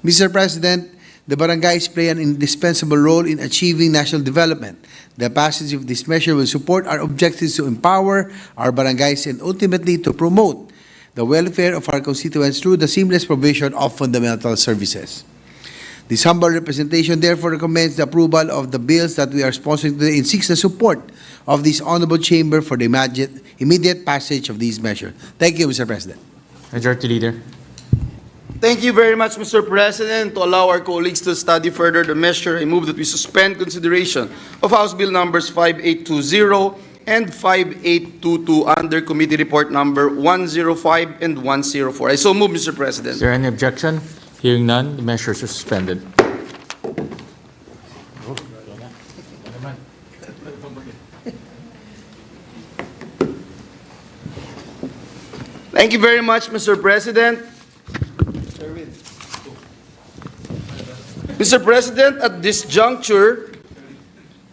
Mr. President, the barangays play an indispensable role in achieving national development. The passage of this measure will support our objectives to empower our barangays and ultimately to promote the welfare of our constituents through the seamless provision of fundamental services. This humble representation therefore recommends the approval of the bills that we are sponsoring today and seeks the support of this honorable chamber for the immediate passage of these measures. Thank you, Mr. President.
Majority Leader.
Thank you very much, Mr. President. To allow our colleagues to study further the measure, I move that we suspend consideration of House Bill numbers 5820 and 5822 under Committee Report number 105 and 104. I so move, Mr. President.
Is there any objection? Hearing none, the measures are suspended.
Thank you very much, Mr. President. Mr. President, at this juncture,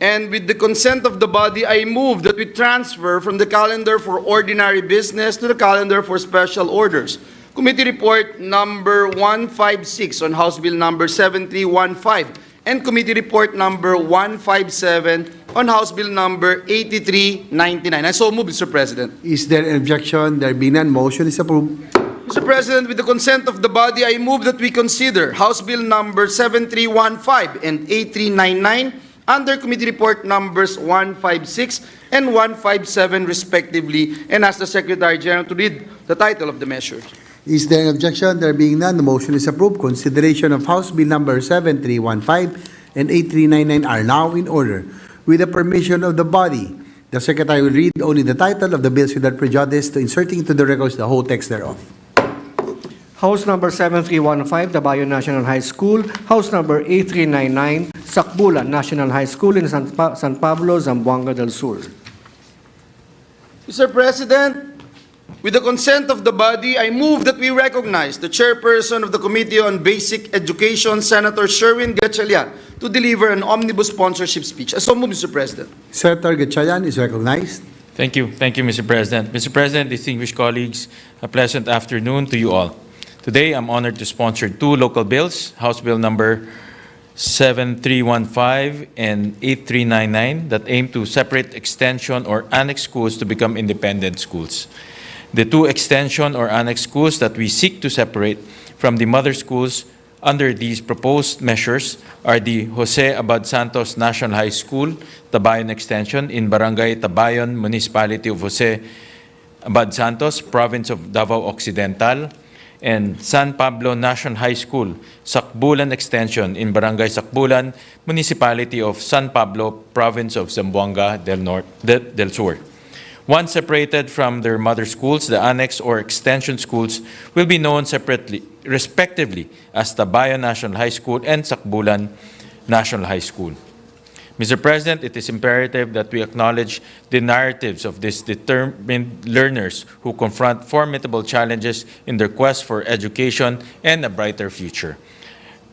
and with the consent of the body, I move that we transfer from the calendar for ordinary business to the calendar for special orders. Committee Report number 156 on House Bill number 7315 and Committee Report number 157 on House Bill number 8399. I so move, Mr. President.
Is there an objection? There being none, motion is approved.
Mr. President, with the consent of the body, I move that we consider House Bill number 7315 and 8399 under Committee Report numbers 156 and 157 respectively, and ask the Secretary General to read the title of the measures.
Is there an objection? There being none, the motion is approved. Consideration of House Bill number 7315 and 8399 are now in order. With the permission of the body, the Secretary will read only the title of the bills without prejudice to inserting into the records the whole text thereof.
House number 7315, Tabayon National High School. House number 8399, Sakbulan National High School in San Pablo, Zamboanga del Sur.
Mr. President, with the consent of the body, I move that we recognize the chairperson of the Committee on Basic Education, Senator Sherwin Gatchalian, to deliver an omnibus sponsorship speech. I so move, Mr. President.
Senator Gatchalian is recognized.
Thank you. Thank you, Mr. President. Mr. President, distinguished colleagues, a pleasant afternoon to you all. Today, I'm honored to sponsor two local bills, House Bill number 7315 and 8399, that aim to separate extension or annex schools to become independent schools. The two extension or annex schools that we seek to separate from the mother schools under these proposed measures are the Jose Abad Santos National High School, Tabayon Extension in Barangay Tabayon, Municipality of Jose Abad Santos, Province of Davao Occidental, and San Pablo National High School, Sakbulan Extension in Barangay Sakbulan, Municipality of San Pablo, Province of Zamboanga del Sur. Once separated from their mother schools, the annex or extension schools will be known separately, respectively, as Tabayon National High School and Sakbulan National High School. Mr. President, it is imperative that we acknowledge the narratives of these determined learners who confront formidable challenges in their quest for education and a brighter future.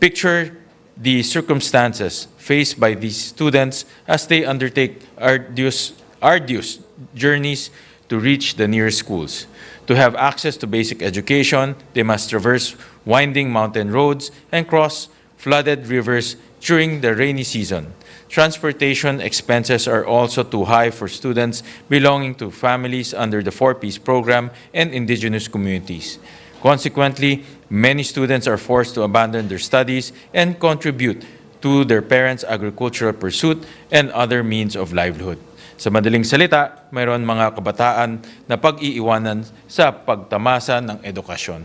Picture the circumstances faced by these students as they undertake arduous journeys to reach the nearest schools. To have access to basic education, they must traverse winding mountain roads and cross flooded rivers during the rainy season. Transportation expenses are also too high for students belonging to families under the 4Ps program and indigenous communities. Consequently, many students are forced to abandon their studies and contribute to their parents' agricultural pursuit and other means of livelihood. Sa madaling salita, mayroon mga kabataan na pag-iiwanan sa pagtamasa ng edukasyon.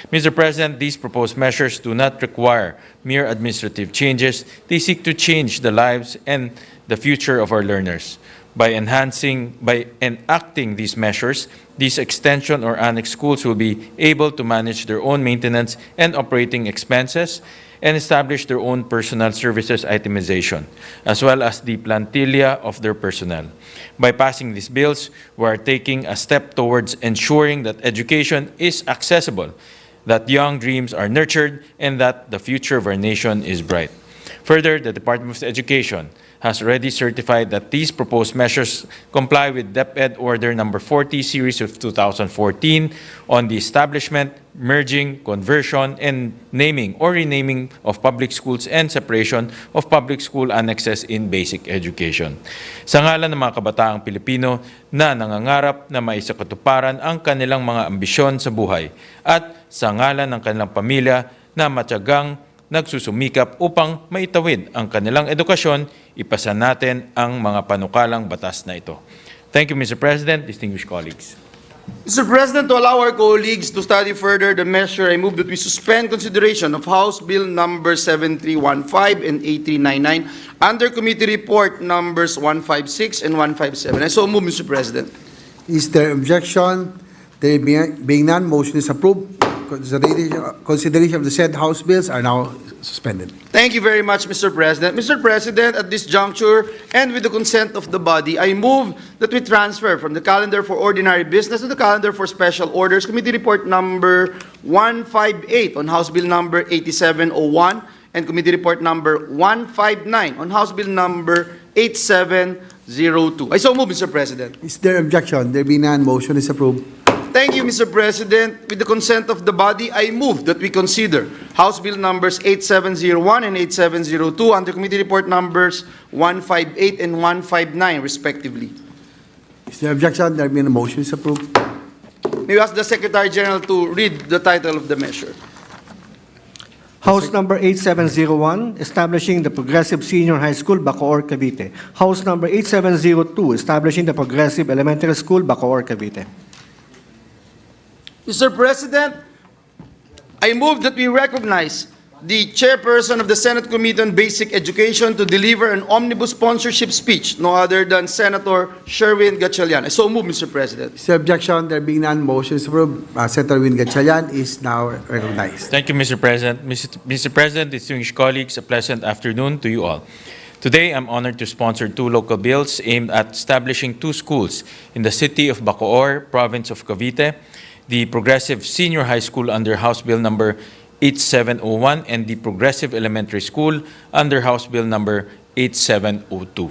Mr. President, these proposed measures do not require mere administrative changes. They seek to change the lives and the future of our learners. By enacting these measures, these extension or annex schools will be able to manage their own maintenance and operating expenses and establish their own personal services itemization, as well as the plantilla of their personnel. By passing these bills, we are taking a step towards ensuring that education is accessible, that young dreams are nurtured, and that the future of our nation is bright. Further, the Department of Education has already certified that these proposed measures comply with DepEd Order Number 40 Series of 2014 on the establishment, merging, conversion, and naming or renaming of public schools and separation of public school annexes in basic education. Sa ngalan ng mga kabataang Pilipino na nangangarap na maisakatuparan ang kanilang mga ambisyon sa buhay at sa ngalan ng kanilang pamilya na matyagang nagsusumikap upang maitawid ang kanilang edukasyon, ipasa natin ang mga panukalang batas na ito. Thank you, Mr. President, distinguished colleagues.
Mr. President, to allow our colleagues to study further the measure, I move that we suspend consideration of House Bill number 7315 and 8399 under Committee Report numbers 156 and 157. I so move, Mr. President.
Is there objection? There being none, motion is approved. Consideration of the said House bills are now suspended.
Thank you very much, Mr. President. Mr. President, at this juncture, and with the consent of the body, I move that we transfer from the calendar for ordinary business to the calendar for special orders, Committee Report number 158 on House Bill number 8701 and Committee Report number 159 on House Bill number 8702. I so move, Mr. President.
Is there objection? There being none, motion is approved.
Thank you, Mr. President. With the consent of the body, I move that we consider House Bill numbers 8701 and 8702 under Committee Report numbers 158 and 159, respectively.
Is there objection? There being a motion is approved.
May we ask the Secretary General to read the title of the measure.
House number 8701, establishing the Progressive Senior High School, Bacoor, Cavite. House number 8702, establishing the Progressive Elementary School, Bacoor, Cavite.
Mr. President, I move that we recognize the chairperson of the Senate Committee on Basic Education to deliver an omnibus sponsorship speech, no other than Senator Sherwin Gatchalian. I so move, Mr. President.
Is there objection? There being none, motion is approved. Senator Win Gatchalian is now recognized.
Thank you, Mr. President. Mr. President, distinguished colleagues, a pleasant afternoon to you all. Today, I'm honored to sponsor two local bills aimed at establishing two schools in the city of Bacoor, province of Cavite, the Progressive Senior High School under House Bill number 8701 and the Progressive Elementary School under House Bill number 8702.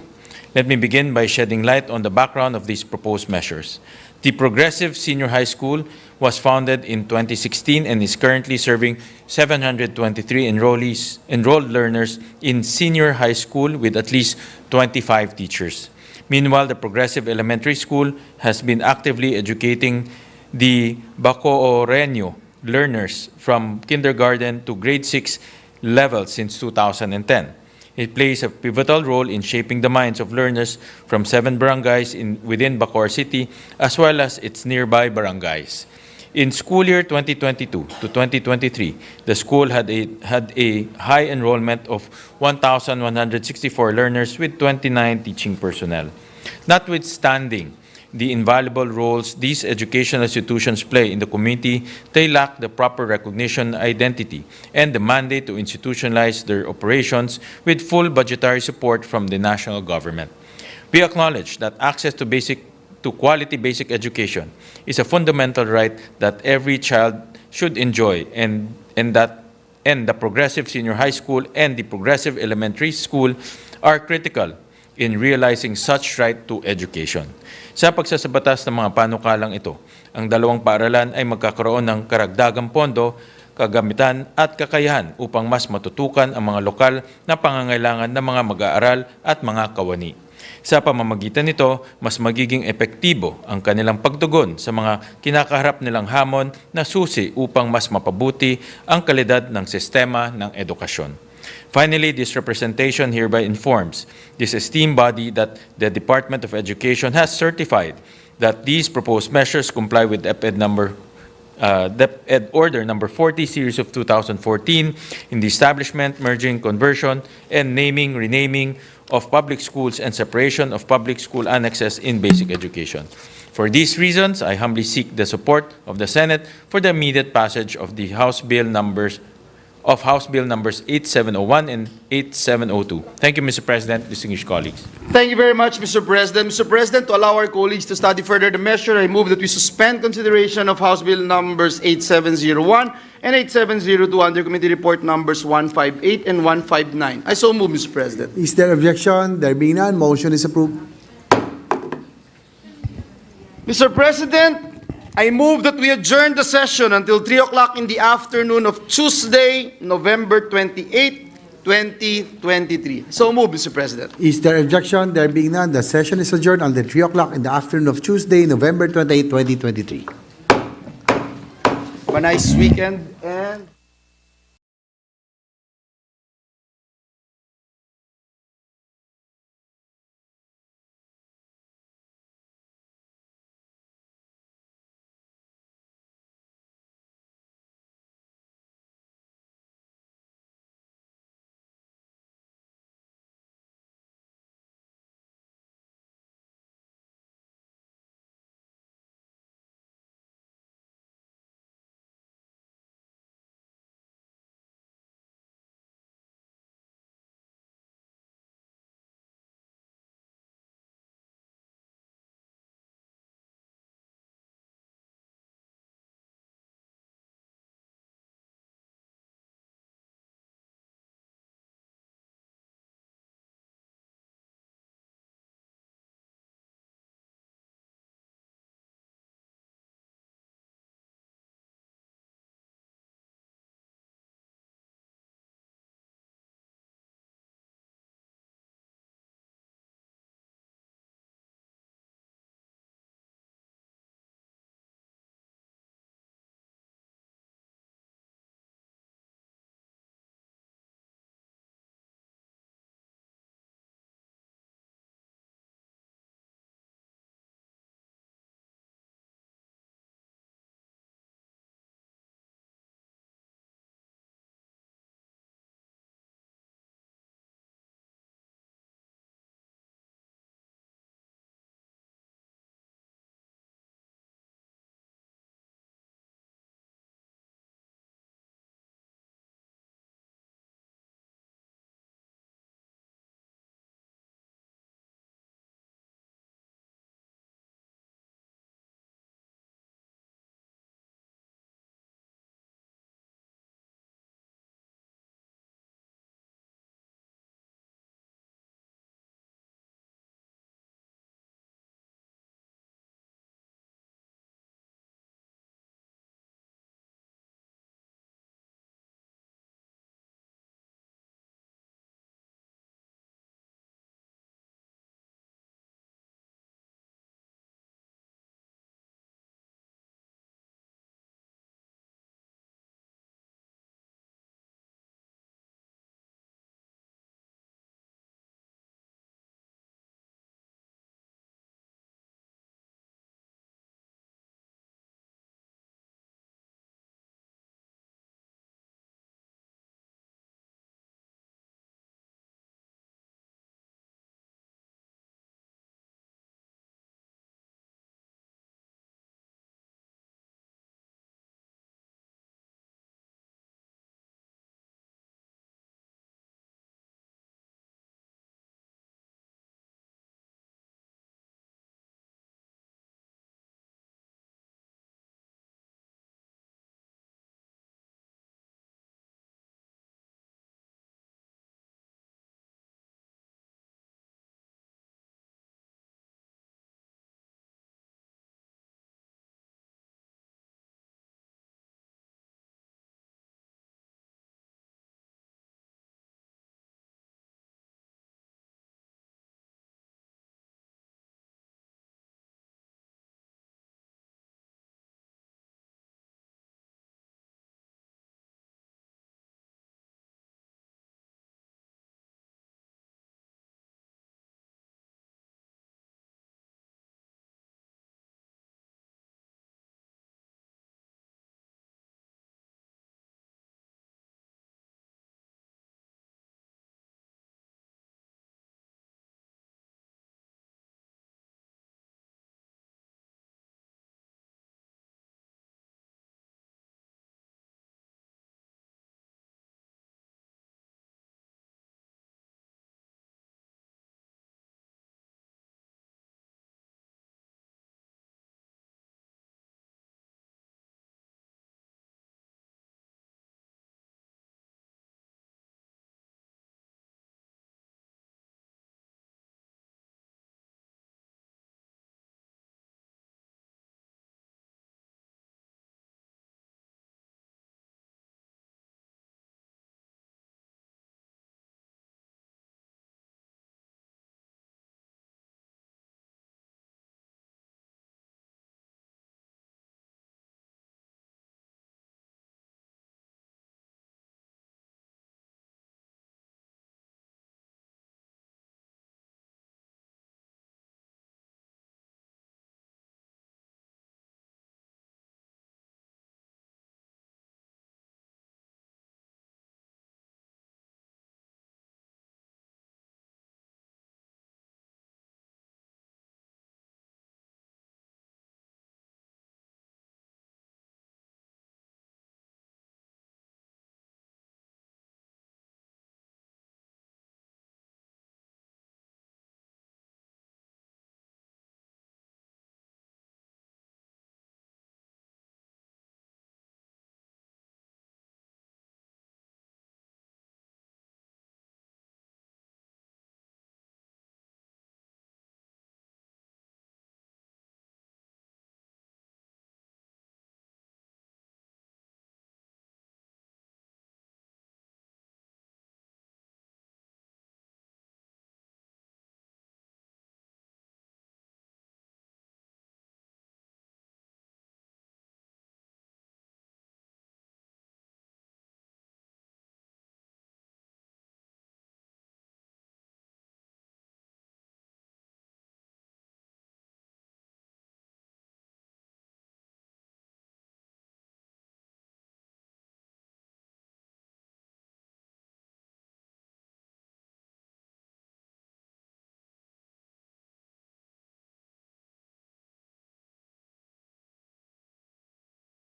Let me begin by shedding light on the background of these proposed measures. The Progressive Senior High School was founded in 2016 and is currently serving 723 enrolled learners in senior high school with at least 25 teachers. Meanwhile, the Progressive Elementary School has been actively educating the Bacooreño learners from kindergarten to grade 6 level since 2010. It plays a pivotal role in shaping the minds of learners from 7 barangays within Bacoor City as well as its nearby barangays. In school year 2022 to 2023, the school had a high enrollment of 1,164 learners with 29 teaching personnel. Notwithstanding the invaluable roles these educational institutions play in the community, they lack the proper recognition, identity, and the mandate to institutionalize their operations with full budgetary support from the national government. We acknowledge that access to quality basic education is a fundamental right that every child should enjoy, and the progressive senior high school and the progressive elementary school are critical in realizing such right to education. Sa pagsasabatas ng mga panukalang ito, ang dalawang paaralan ay magkakaroon ng karagdagang pondo, kagamitan at kakayahan upang mas matutukan ang mga lokal na pangangailangan ng mga mag-aaral at mga kawani. Sa pamamagitan nito, mas magiging epektibo ang kanilang pagtugon sa mga kinakaharap nilang hamon na susi upang mas mapabuti ang kalidad ng sistema ng edukasyon. Finally, this representation hereby informs this esteemed body that the Department of Education has certified that these proposed measures comply with DepEd Order number 40 series of 2014 in the establishment, merging, conversion, and naming, renaming of public schools and separation of public school annexes in basic education. For these reasons, I humbly seek the support of the Senate for the immediate passage of the House Bill numbers 8701 and 8702. Thank you, Mr. President, distinguished colleagues.
Thank you very much, Mr. President. Mr. President, to allow our colleagues to study further the measure, I move that we suspend consideration of House Bill numbers 8701 and 8702 under Committee Report numbers 158 and 159. I so move, Mr. President.
Is there objection? There being none, motion is approved.
Mr. President, I move that we adjourn the session until 3 o'clock in the afternoon of Tuesday, November 28, 2023. So move, Mr. President.
Is there objection? There being none, the session is adjourned until 3 o'clock in the afternoon of Tuesday, November 28, 2023.
Have a nice weekend and